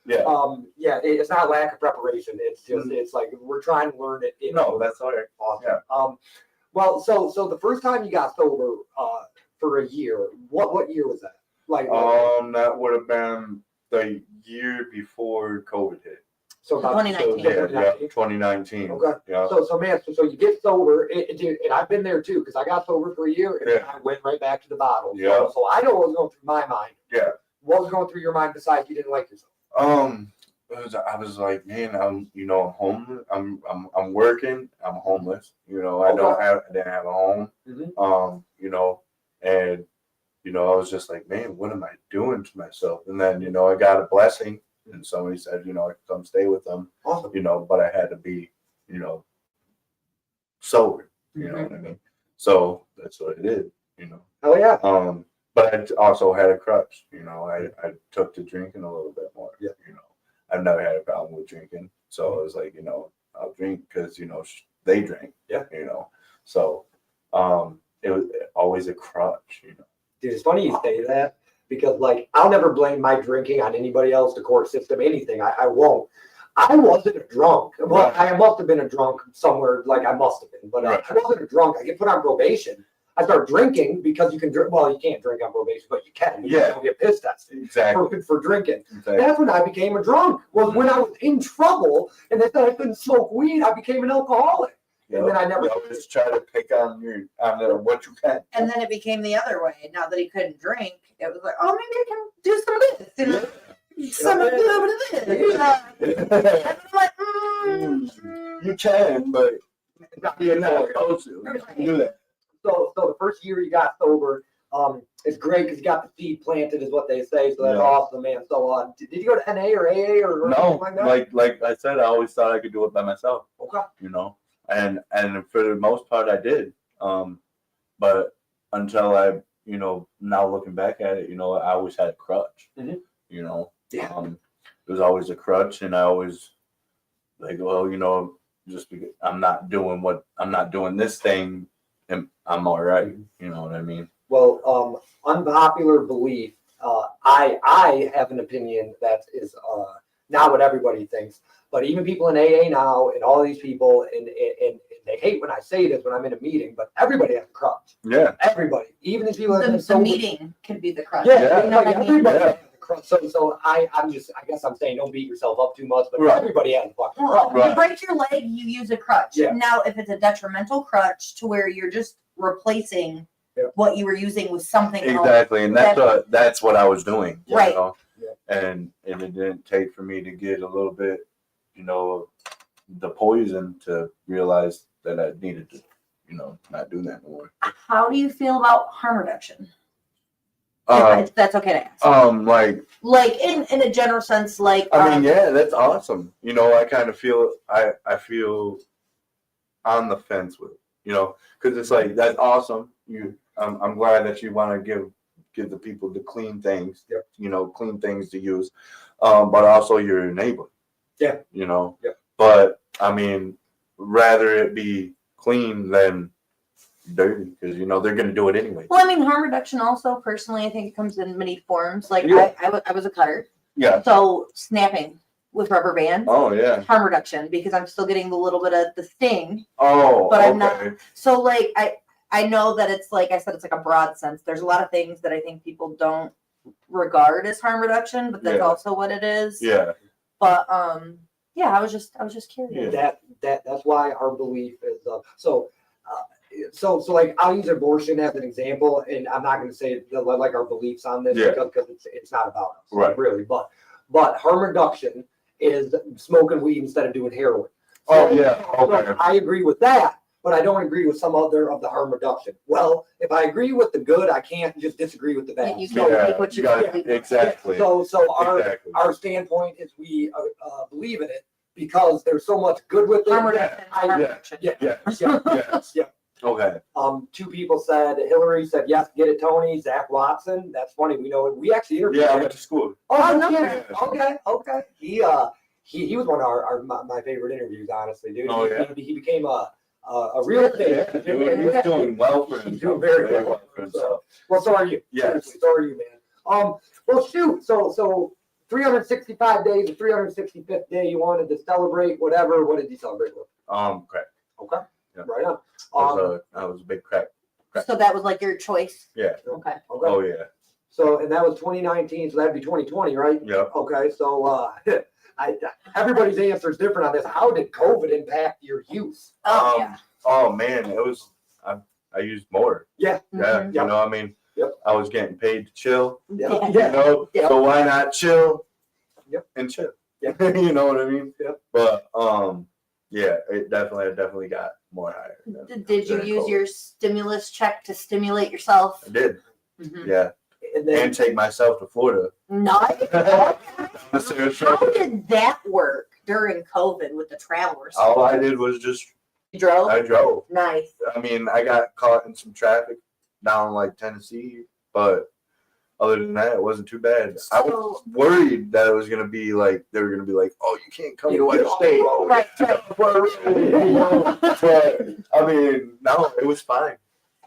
It's not lack of preparation. It's just it's like we're trying to learn it. That's all right. Awesome. Yeah. Well, so the first time you got sober for a year, what year was that? That would have been the year before COVID hit. So about 2019. 2019. Okay. Yeah. So man, so you get sober, and I've been there too, because I got sober for a year and then I went right back to the bottle. Yeah. So I know what was going through my mind. Yeah. What was going through your mind besides you didn't like yourself? I was like, man, I'm homeless. I'm working. I'm homeless. I didn't have a home. And I was just like, man, what am I doing to myself? And then I got a blessing, and somebody said, I could come stay with them. Awesome. But I had to be, sober. You know what I mean? So that's what I did. Hell yeah. But I also had a crutch. I took to drinking a little bit more. Yeah. I've never had a problem with drinking, so I was like, I'll drink because they drink. Yeah. So it was always a crutch. Dude, it's funny you say that, because like I'll never blame my drinking on anybody else, the court system, anything. I won't. I wasn't a drunk. Well, I must have been a drunk somewhere. Like I must have been, but I wasn't a drunk. I get put on probation. I start drinking because you can drink. Well, you can't drink on probation, but you can. You don't get piss tested for drinking. Exactly. That's when I became a drunk. Was when I was in trouble and they said I couldn't smoke weed. I became an alcoholic. And then I never. You always try to pick on what you can. And then it became the other way. Now that he couldn't drink, it was like, oh, maybe I can do some of this. Some of this. And I'm like, You can, but you're not supposed to. You can do that. So the first year you got sober, it's great because you got the seed planted, is what they say. So that's awesome, man. So did you go to NA or AA or no? Like that? Like I said, I always thought I could do it by myself. Okay. And for the most part, I did. But until I, now looking back at it, I always had a crutch. Mm-hmm. It was always a crutch, and I always like, well, just because I'm not doing this thing, and I'm all right. You know what I mean? Well, unpopular belief. I have an opinion that is not what everybody thinks, but even people in AA now, and all these people, and they hate when I say this when I'm in a meeting, but everybody has a crutch. Yeah. Everybody, even these people. the meeting can be the crutch. Yeah. You know what I mean? Everybody has a crutch. So I guess I'm saying don't beat yourself up too much, but everybody has a fucking crutch. Well, you break your leg, you use a crutch. Yeah. Now, if it's a detrimental crutch to where you're just replacing what you were using with something else. Exactly, and that's what I was doing. Right. And it didn't take for me to get a little bit, the poison to realize that I needed to, not do that anymore. How do you feel about harm reduction? If that's okay to ask. Like in a general sense, like I mean, yeah, that's awesome. I kind of feel I feel on the fence with it, because it's like that's awesome. I'm glad that you want to give the people the clean things, clean things to use. but also you're enabling. Yeah. You know. Yeah. But I mean, rather it be clean than dirty, because you know they're gonna do it anyway. Well, I mean, harm reduction also, personally, I think it comes in many forms. Like, Yeah. I was a cutter. Yeah. So snapping with rubber bands, Oh yeah. harm reduction, because I'm still getting the little bit of the sting. Oh. But okay. I'm not. So like, I know that it's like I said, it's like a broad sense. There's a lot of things that I think people don't regard as harm reduction, but that's Yeah. also what it is. Yeah. But yeah, I was just curious. Yeah. That's why our belief is so like I'll use abortion as an example, and I'm not going to say like our beliefs on this Yeah. because it's not about us, Right. really. But harm reduction is smoking weed instead of doing heroin. Oh yeah. Okay. So I agree with that, but I don't agree with some other of the harm reduction. Well, if I agree with the good, I can't just disagree with the bad. You can't Yeah. take what you got believe. it. Exactly. So Exactly. our standpoint is we believe in it because there's so much good with it. Harm reduction. Harm Yeah. reduction. Yeah. Yeah. Yeah. Yes. Yeah. Okay. 2 people said, Hillary said, yes, get it, Tony. Zach Watson. That's funny. We know it. We actually interviewed Yeah, I him. went to school. Oh, no. yeah. Okay. He was one of my favorite interviews, honestly, dude. Oh, yeah? He became a real thing. Yeah, dude, he's doing well for himself. He's doing very well for himself. Well, so are you. Yes. Seriously, so are you, man. Well, shoot. So 365 days, the 365th day you wanted to celebrate, whatever. What did you celebrate with? Crack. Okay. Yeah. Right on. I was a big crack. So that was like your choice. Yeah. Okay. Okay. Oh yeah. So, and that was 2019, so that'd be 2020, right? Yeah. Okay, so everybody's answer is different on this. How did COVID impact your use? Oh yeah. Oh man, it was. I used more. Yeah. Yeah. Mhm. You know, I mean, Yep. I was getting paid to chill. Yeah. You know, Yep. so why not chill? Yep. And chill. Yep. You know what I mean? Yep. But yeah, I definitely got more higher. Did you during use COVID. your stimulus check to stimulate yourself? I did. Mhm. Yeah. And then And take myself to Florida. Nice. Seriously. How did that work during COVID with the travelers? All I did was just You drove? I drove. Nice. I mean, I got caught in some traffic down like Tennessee, but other than that, it wasn't too bad. I was So, worried that it was gonna be like they were gonna be like, "Oh, you can't come to our Yeah. state." right. But I mean, no, it was fine.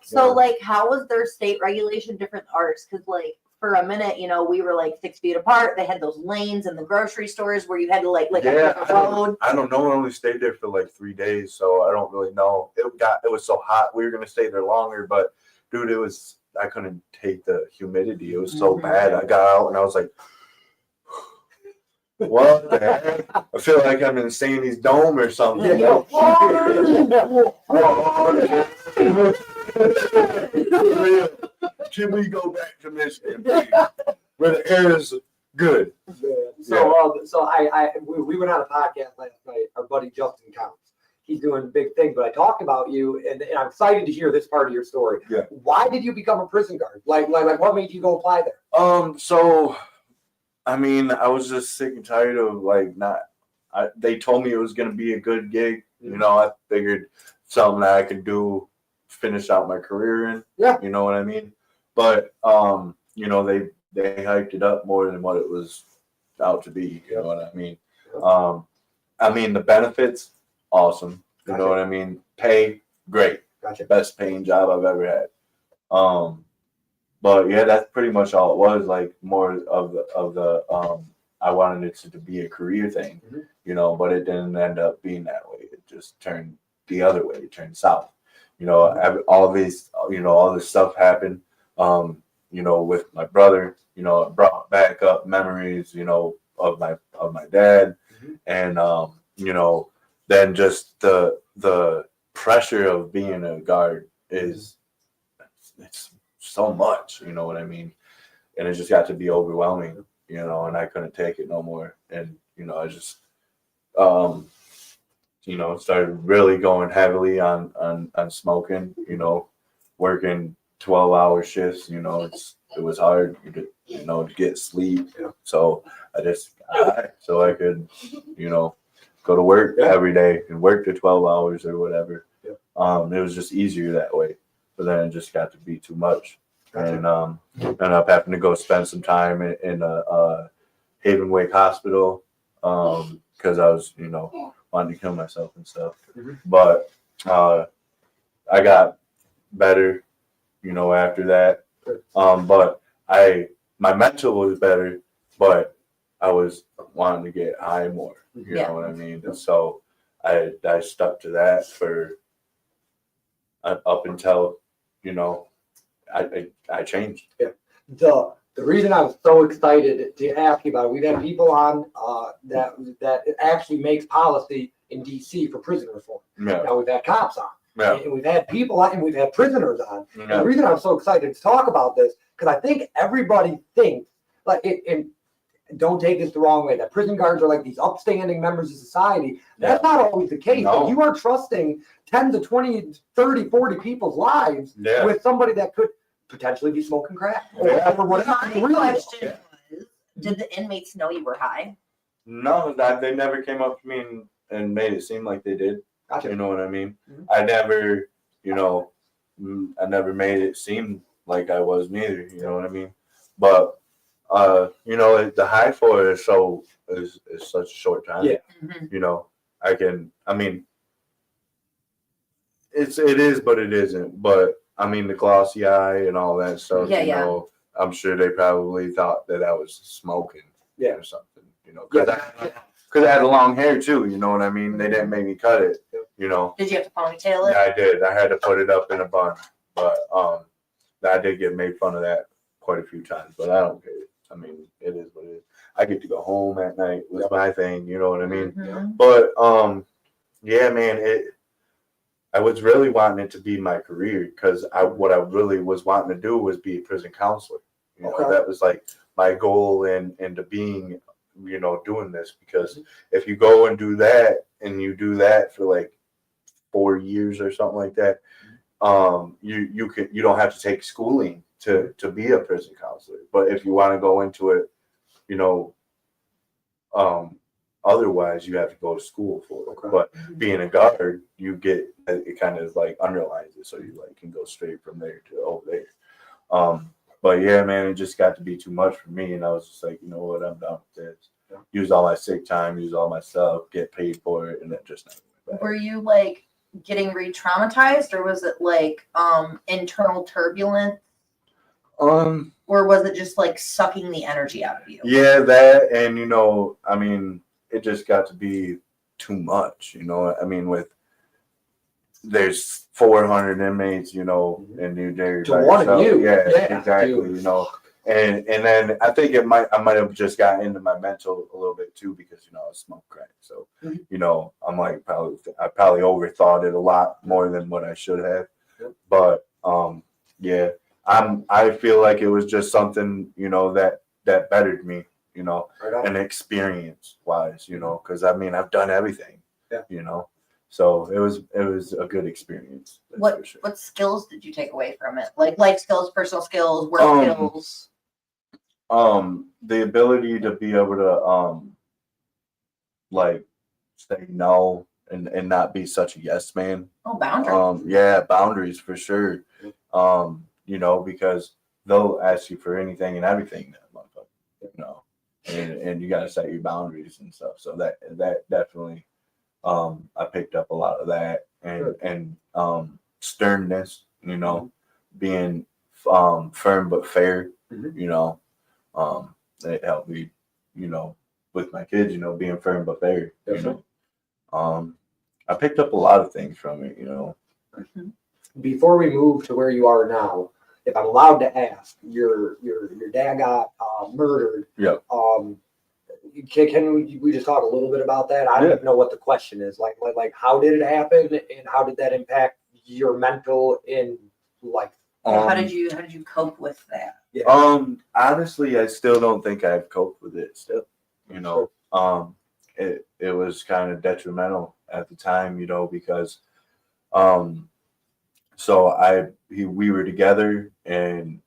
So, Yeah. like, how was their state regulation different than ours? Because, like, for a minute, you know, we were like 6 feet apart. They had those lanes in the grocery stores where you had to like Yeah, up the road. I don't know. I only stayed there for like 3 days, so I don't really know. It was so hot. We were gonna stay there longer, but dude, I couldn't take the humidity. It was so Mhm. bad. I got out and I was like, what the heck? I feel like I'm in Sandy's Dome or something. Yeah. Can we go back to Michigan, please? Where the air is good. So we went on a podcast last night. Our buddy Justin Counts. He's doing big things, but I talked about you, and I'm excited to hear this part of your story. Yeah. Why did you become a prison guard? Like what made you go apply there? So, I mean, I was just sick and tired of like they told me it was gonna be a good gig. You know, I figured something that I could do, finish out my career in. Yeah. You know what I mean? But you know, they hyped it up more than what it was out to be. You know what I mean? I mean the benefits, awesome. You know Gotcha. what I mean? Pay, great. Gotcha. Best paying job I've ever had. But yeah, that's pretty much all it was. Like more of the I wanted it to be a career thing, Mhm. you know, but it didn't end up being that way. It just turned the other way. It turned south. You know, all this stuff happened. You know, with my brother. You know, it brought back up memories. You know, of my dad, Mhm. and you know, then just the pressure of being a guard is it's so much. You know what I mean? And it just got to be overwhelming. You know, and I couldn't take it no more. And you know, I just you know, started really going heavily on smoking. You know, working 12-hour shifts. You know, it was hard. You know, to get sleep. Yeah. So I just so I could, you know, go to work every day and work the 12 hours or whatever. Yeah. It was just easier that way. But then it just got to be too much. Gotcha. And ended up having to go spend some time in Haven Wake Hospital because I was, you know, wanting to kill myself and stuff. But I got better, you know, after that. But my mental was better, but I was wanting to get high more. You know what I mean? And so I stuck to that for up until, you know, I changed. Yeah. The reason I was so excited to ask you about it, we've had people on that actually makes policy in DC for prison reform. Yeah. Now we've had cops on. Yeah. And we've had people on, and we've had prisoners on. Yeah. And the reason I'm so excited to talk about this, because I think everybody thinks, like, and don't take this the wrong way, that prison guards are like these upstanding members of society. That's not always the case. No. But you are trusting 10 to 20, 30, 40 people's lives with somebody that could potentially be smoking crack or whatever. My question was, did the inmates know you were high? No, they never came up to me and made it seem like they did. Gotcha. You know what I mean? I never, you know, I never made it seem like I was neither. You know what I mean? But you know, the high for it is such a short time. Yeah. You know, I mean, it is, but it isn't. But I mean, the glossy eye and all that stuff. Yeah, you know, I'm sure they probably thought that I was smoking. Or something. You know, because I had long hair too. You know what I mean? They didn't make me cut it. You know. Did you have to ponytail it? Yeah, I did. I had to put it up in a bun, but I did get made fun of that quite a few times. But I don't care. I mean, it is what it is. I get to go home at night with my thing. You know what I mean? But yeah, man, I was really wanting it to be my career because what I really was wanting to do was be a prison counselor. You know, that was like my goal into being, you know, doing this, because if you go and do that and you do that for like 4 years or something like that, you don't have to take schooling to be a prison counselor. But if you want to go into it, you know, otherwise you have to go to school for it. But being a guard, you get it kind of like underlines it, so you like can go straight from there to over there. But yeah, man, it just got to be too much for me, and I was just like, you know what, I'm done with this. Use all my sick time, use all my stuff, get paid for it, and then just not went back. Were you like getting re-traumatized, or was it like internal turbulence? Or was it just like sucking the energy out of you? Yeah, that, and you know, I mean, it just got to be too much, you know. I mean, there's 400 inmates, you know, in New Jersey. To one of you. Yeah, exactly, you know. And then I think I might have just gotten into my mental a little bit too, because, you know, I smoke crack. So, you know, I'm like I probably overthought it a lot more than what I should have. But yeah, I feel like it was just something, you know, that bettered me, you know, and experience wise, you know, because I mean, I've done everything, you know. So it was a good experience. What skills did you take away from it? Like life skills, personal skills, work skills? The ability to be able to like say no and not be such a yes man. Oh, boundaries. Yeah, boundaries for sure. You know, because they'll ask you for anything and everything, that motherfucker, you know. And you gotta set your boundaries and stuff. So that definitely I picked up a lot of that, and sternness, you know, being firm but fair, you know. It helped me, you know, with my kids, you know, being firm but fair, you know. I picked up a lot of things from it, you know. Before we move to where you are now, if I'm allowed to ask, your dad got murdered. Yeah. Can we just talk a little bit about that? I don't even know what the question is. Like how did it happen, and how did that impact your mental in life? How did you cope with that? Yeah. Honestly, I still don't think I've coped with it still, you know. It was kind of detrimental at the time, you know, because so we were together, and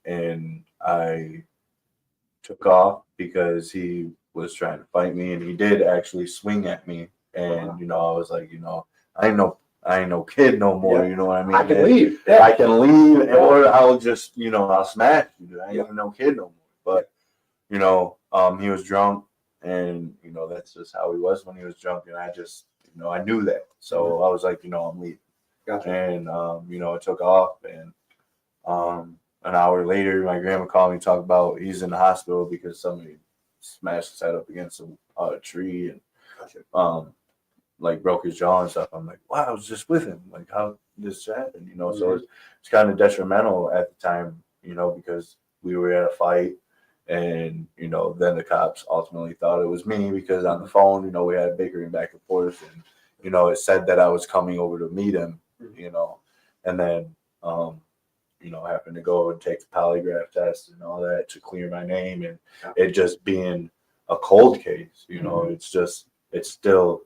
I took off because he was trying to fight me, and he did actually swing at me, and you know, I was like, you know, I ain't no kid no more. You know what I mean? I can leave. I can leave, or I'll just, you know, I'll smash you. I ain't no kid no more. But you know, he was drunk, And, you know, that's just how he was when he was drunk. And I just, you know, I knew that. So I was like, you know, I'm leaving. Gotcha. And, you know, it took off. And an hour later, my grandma called me and talked about he's in the hospital because somebody smashed his head up against a tree and, like broke his jaw and stuff. I'm like, wow, I was just with him. Like, how did this happen? You know, so it's kind of detrimental at the time, you know, because we were at a fight. And, you know, then the cops ultimately thought it was me because on the phone, you know, we had bickering back and forth. And, you know, it said that I was coming over to meet him, you know, and then, you know, happened to go and take the polygraph test and all that to clear my name. And it just being a cold case, you know, it's still,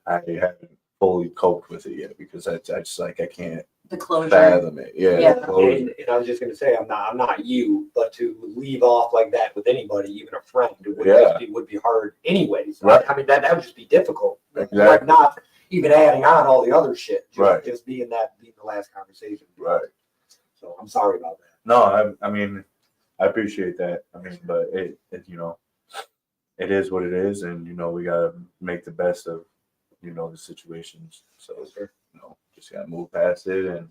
I haven't fully coped with it yet because I just like, I can't The closure. fathom it. Yeah. Yeah. And I was just gonna say, I'm not you, but to leave off like that with anybody, even a friend, would be hard anyways. Right. I mean, that would just be difficult. Exactly. Like not even adding on all the other shit. Just being the last conversation. Right. So I'm sorry about that. No, I mean, I appreciate that. I mean, but it you know, it is what it is, and you know, we gotta make the best of, you know, the situations. So, you know, just gotta move past it, and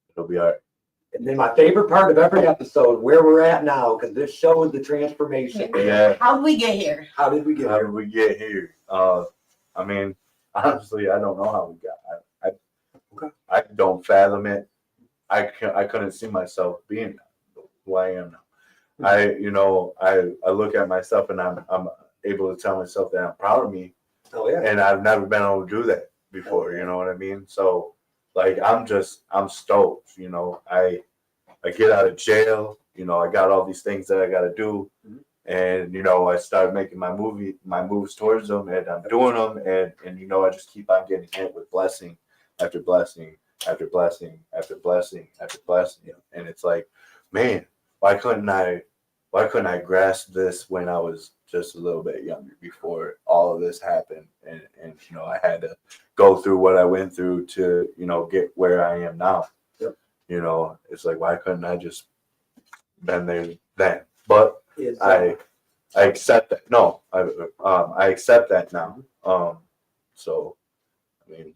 it'll be all right. And then my favorite part of every episode, where we're at now, because this shows the transformation. Yeah. How did we get here? How did we get How here? did we get here? I mean, honestly, I don't know how we got. I don't fathom it. I couldn't see myself being who I am now. I look at myself and I'm able to tell myself that I'm proud of me. Oh yeah. And I've never been able to do that before. You know what I mean? So like I'm stoked. You know, I get out of jail. You know, I got all these things that I got to do, and you know, I started making my moves towards them, and I'm doing them, and you know, I just keep on getting hit with blessing after blessing after blessing after blessing after blessing, and it's like, man, why couldn't I grasp this when I was just a little bit younger before all of this happened, and you know, I had to go through what I went through to, you know, get where I am now. Yep. You know, it's like, why couldn't I just been there then? But I accept that. No, I accept that now. So I mean,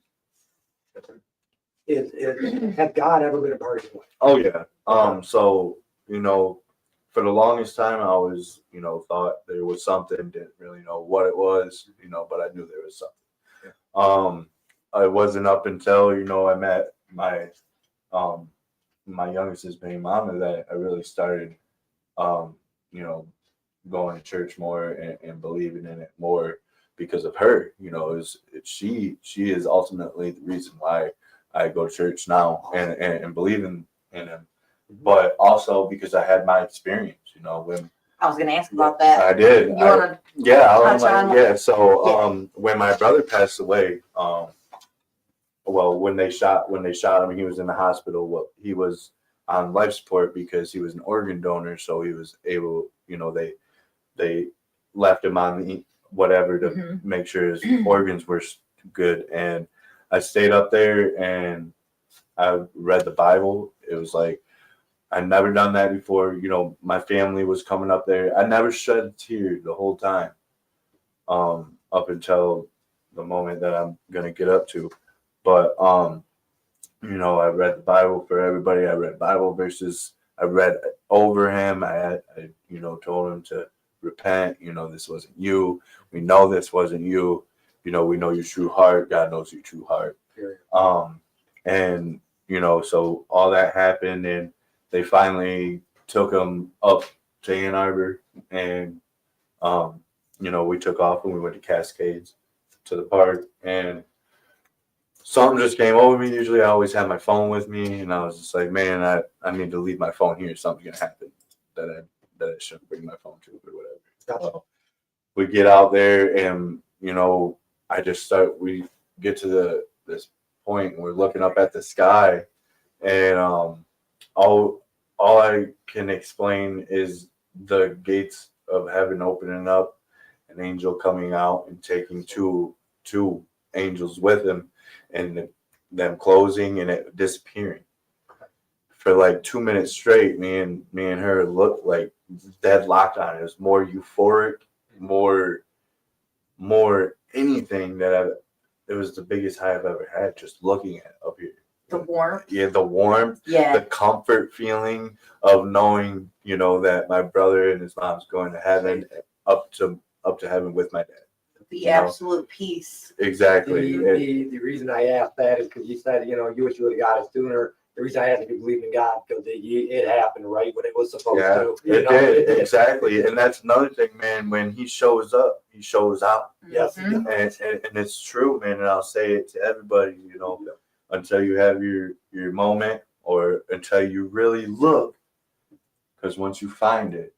has God ever been a part of your life? oh yeah. So, you know, for the longest time I always, you know, thought there was something, didn't really know what it was, you know, but I knew there was something. It wasn't up until, you know, I met my youngest baby mama that I really started you know, going to church more and believing in it more because of her. You know, she is ultimately the reason why I go to church now and believe in him. But also because I had my experience, you know, when I was gonna ask about that. I did. You wanna touch on yeah. So when my brother passed away, well, when they shot him, he was in the hospital. Well, he was on life support because he was an organ donor, so he was able, you know, they left him on the whatever to make sure his organs were good. And I stayed up there and I read the Bible. It was like, I'd never done that before. You know, my family was coming up there. I never shed a tear the whole time, up until the moment that I'm gonna get up to. But you know, I read the Bible for everybody. I read Bible verses. I read over him. I you know, told him to repent. You know, this wasn't you. We know this wasn't you. You know, we know your true heart. God knows your true heart. And you know, so all that happened, and they finally took him up to Ann Arbor, and you know, we took off and we went to Cascades to the park, and something just came over me. Usually I always have my phone with me, and I was just like, man, I need to leave my phone here. Something's gonna happen that I shouldn't bring my phone to or whatever. So we get out there, and you know, we get to this point and we're looking up at the sky, and all I can explain is the gates of heaven opening up, an angel coming out and taking two angels with him, and them closing and it disappearing. For like 2 minutes straight, me and her looked like deadlocked on it. It was more euphoric more anything it was the biggest high I've ever had just looking at up here. The warmth. Yeah, the warmth, Yeah. the comfort feeling of knowing, that my brother and his mom's going to heaven, up to heaven with my dad. The absolute peace. Exactly. The reason I asked that is because you said, you wish you would have got it sooner. The reason I had to be believing in God because it happened right when it was supposed to. It did. Exactly. And that's another thing, man. When he shows up, he shows out. Yes. Mhm. And it's true, man. And I'll say it to everybody, until you have your moment or until you really look. Because once you find it,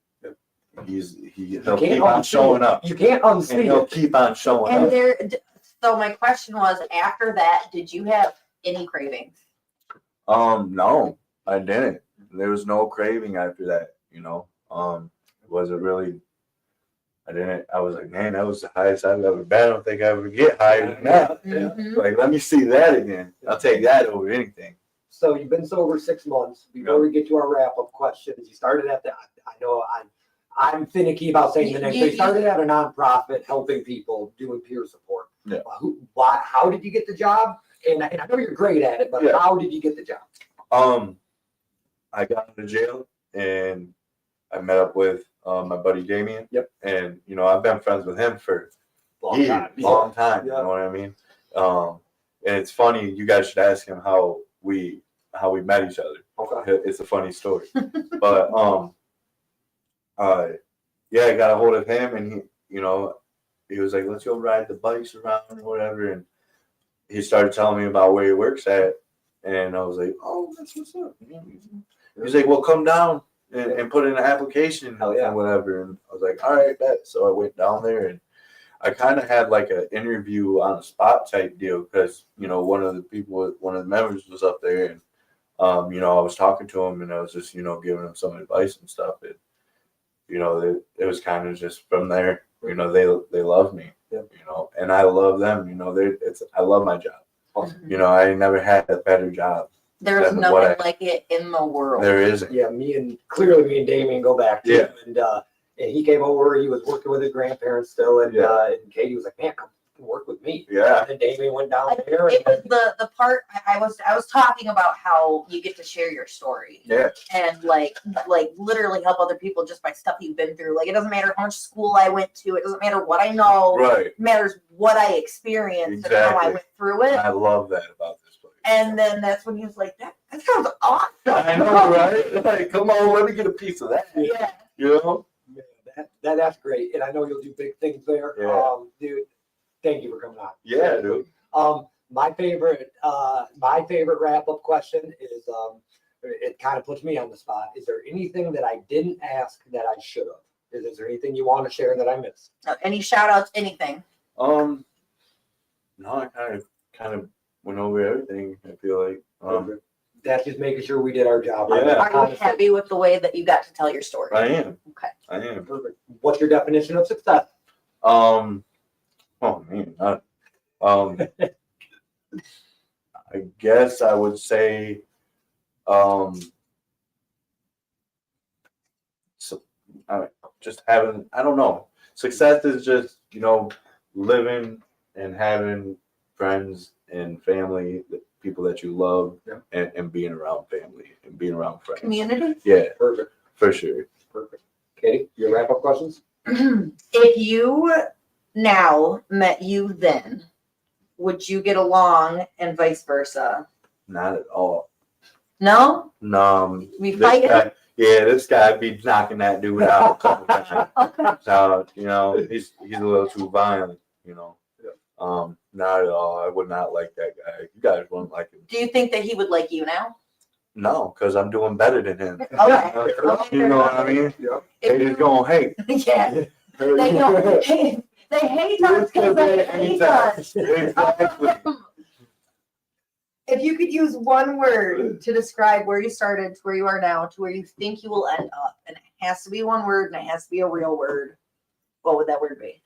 he'll keep on showing up. You can't unsee And he'll it. keep on showing And up. so my question was, after that, did you have any cravings? No, I didn't. There was no craving after that, wasn't really. I was like, man, that was the highest I've ever been. I don't think I ever get higher than that. Mhm. Like, let me see that again. I'll take that over anything. So you've been sober 6 months. Before we get to our wrap-up questions, you started at I know I'm finicky about saying the next. So you started at a nonprofit helping people doing peer support. Yeah. How did you get the job? And I know you're great at it, but how did you get the job? I got out of jail and I met up with my buddy Damien. Yep. And I've been friends with him for Long time. You know what I mean? And it's funny. You guys should ask him how we met each other. Okay. It's a funny story. But I got a hold of him and he was like, let's go ride the bikes around or whatever. And he started telling me about where he works at. And I was like, oh, that's what's up. He's like, well, come down and put in an application and whatever. And I was like, all right, bet. So I went down there and I kind of had like an interview on the spot type deal because, one of the members was up there and, I was talking to him and I was just, giving him some advice and stuff. And, it was kind of just from there, they love me, and I love them, I love my job. Awesome. I never had a better job. There's nothing like it in the world. There isn't. Yeah, me and Damien go back to him, and he came over. He was working with his grandparents still, and Katie was like, "Man, come work with me." Yeah. And Damien went down there. It was the part I was talking about how you get to share your story. Yeah. And like literally help other people just by stuff you've been through. Like it doesn't matter how much school I went to. It doesn't matter what I know. Right. It matters what I experienced and how I went through it. I love that about this place. And then that's when he was like, that sounds awesome. I know, right? Like, come on, let me get a piece of that. Yeah. Yeah, that's great, and I know you'll do big things there. Yeah. Dude, thank you for coming on. Yeah, dude. My favorite wrap-up question is, it kind of puts me on the spot. Is there anything that I didn't ask that I should have? Is there anything you want to share that I missed? Any shout outs, anything? No, I kind of went over everything. I feel like. That's just making sure we did our job. Yeah. Are you happy with the way that you got to tell your story? I am. Okay. I am. Perfect. What's your definition of success? Oh man. I guess I would say, just having, I don't know. Success is just, living and having friends and family, people that you love, and being around family and being around friends. Community? Yeah, Perfect. for sure. Perfect. Katie, your wrap-up questions? If you now met you then, would you get along and vice versa? Not at all. No? No. We This fight? guy, this guy be knocking that dude out a couple times. Okay. So, he's a little too violent, Not at all. I would not like that guy. You guys wouldn't like him. Do you think that he would like you now? No, because I'm doing better than him. Okay. You know what I mean? Yeah. They just going, hey. Yeah. They know. They hate us because they hate us. Exactly. If you could use one word to describe where you started to where you are now to where you think you will end up, and it has to be one word and it has to be a real word, what would that word be?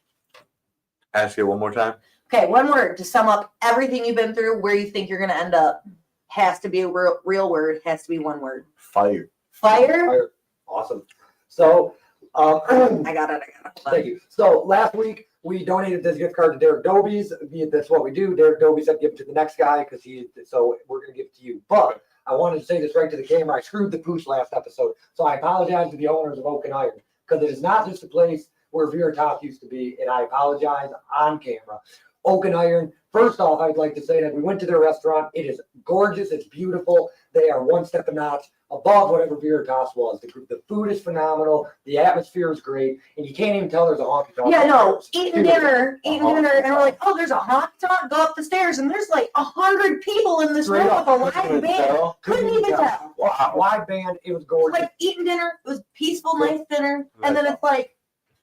Ask it one more time. Okay, one word to sum up everything you've been through, where you think you're going to end up. Has to be a real word, has to be one word. Fire. Fire? Awesome. So, I got it. Thank you. So last week we donated this gift card to Derek Dobies. That's what we do. Derek Dobies said give it to the next guy because so we're gonna give it to you. But I wanted to say this right to the camera. I screwed the pooch last episode. So I apologize to the owners of Oak and Iron because it is not just a place where Veritas used to be, and I apologize on camera. Oak and Iron. First off, I'd like to say that we went to their restaurant. It is gorgeous. It's beautiful. They are one step a notch above whatever Veritas was. The food is phenomenal. The atmosphere is great, and you can't even tell there's a honky tonk. Yeah, no, eating dinner, and we're like, oh, there's a honky tonk. Go up the stairs, and there's like 100 people in this room with a live band. Couldn't even tell. Wow, live band. It was gorgeous. Like eating dinner, it was peaceful, nice dinner, and then it's like,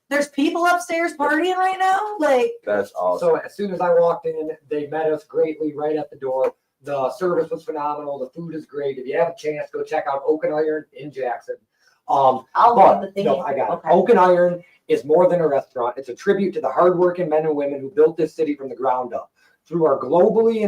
there's people upstairs partying right now. Like That's awesome. So as soon as I walked in, they met us greatly right at the door. The service was phenomenal. The food is great. If you have a chance, go check out Oak and Iron in Jackson. I'll But leave the thing. no, I got Okay. it. Oak and Iron is more than a restaurant. It's a tribute to the hardworking men and women who built this city from the ground up. Through their globally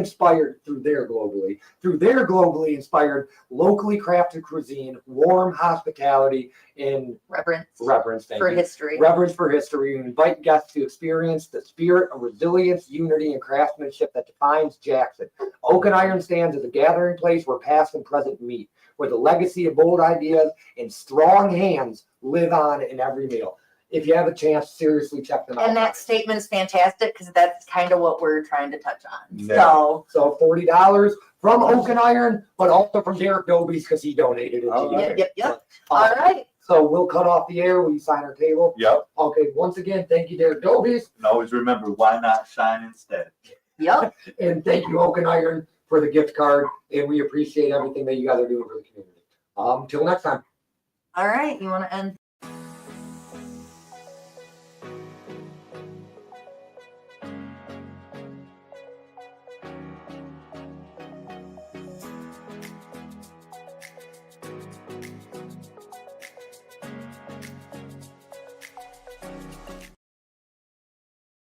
inspired, locally crafted cuisine, warm hospitality, and Reverence thank for you. history. Reverence for history. We invite guests to experience the spirit of resilience, unity, and craftsmanship that defines Jackson. Oak and Iron stands as a gathering place where past and present meet, where the legacy of bold ideas and strong hands live on in every meal. If you have a chance, seriously check them out. And that statement is fantastic because that's kind of what we're trying to touch on. Yeah. So $40 from Oak and Iron, but also from Derek Dobies because he donated it to you. Yep. All right. So we'll cut off the air. Will you sign our table? Yep. Okay. Once again, thank you, Derek Dobies. And always remember, why not shine instead? Yep. And thank you, Oak and Iron, for the gift card. And we appreciate everything that you guys are doing for the community. Till next time. All right. You want to end?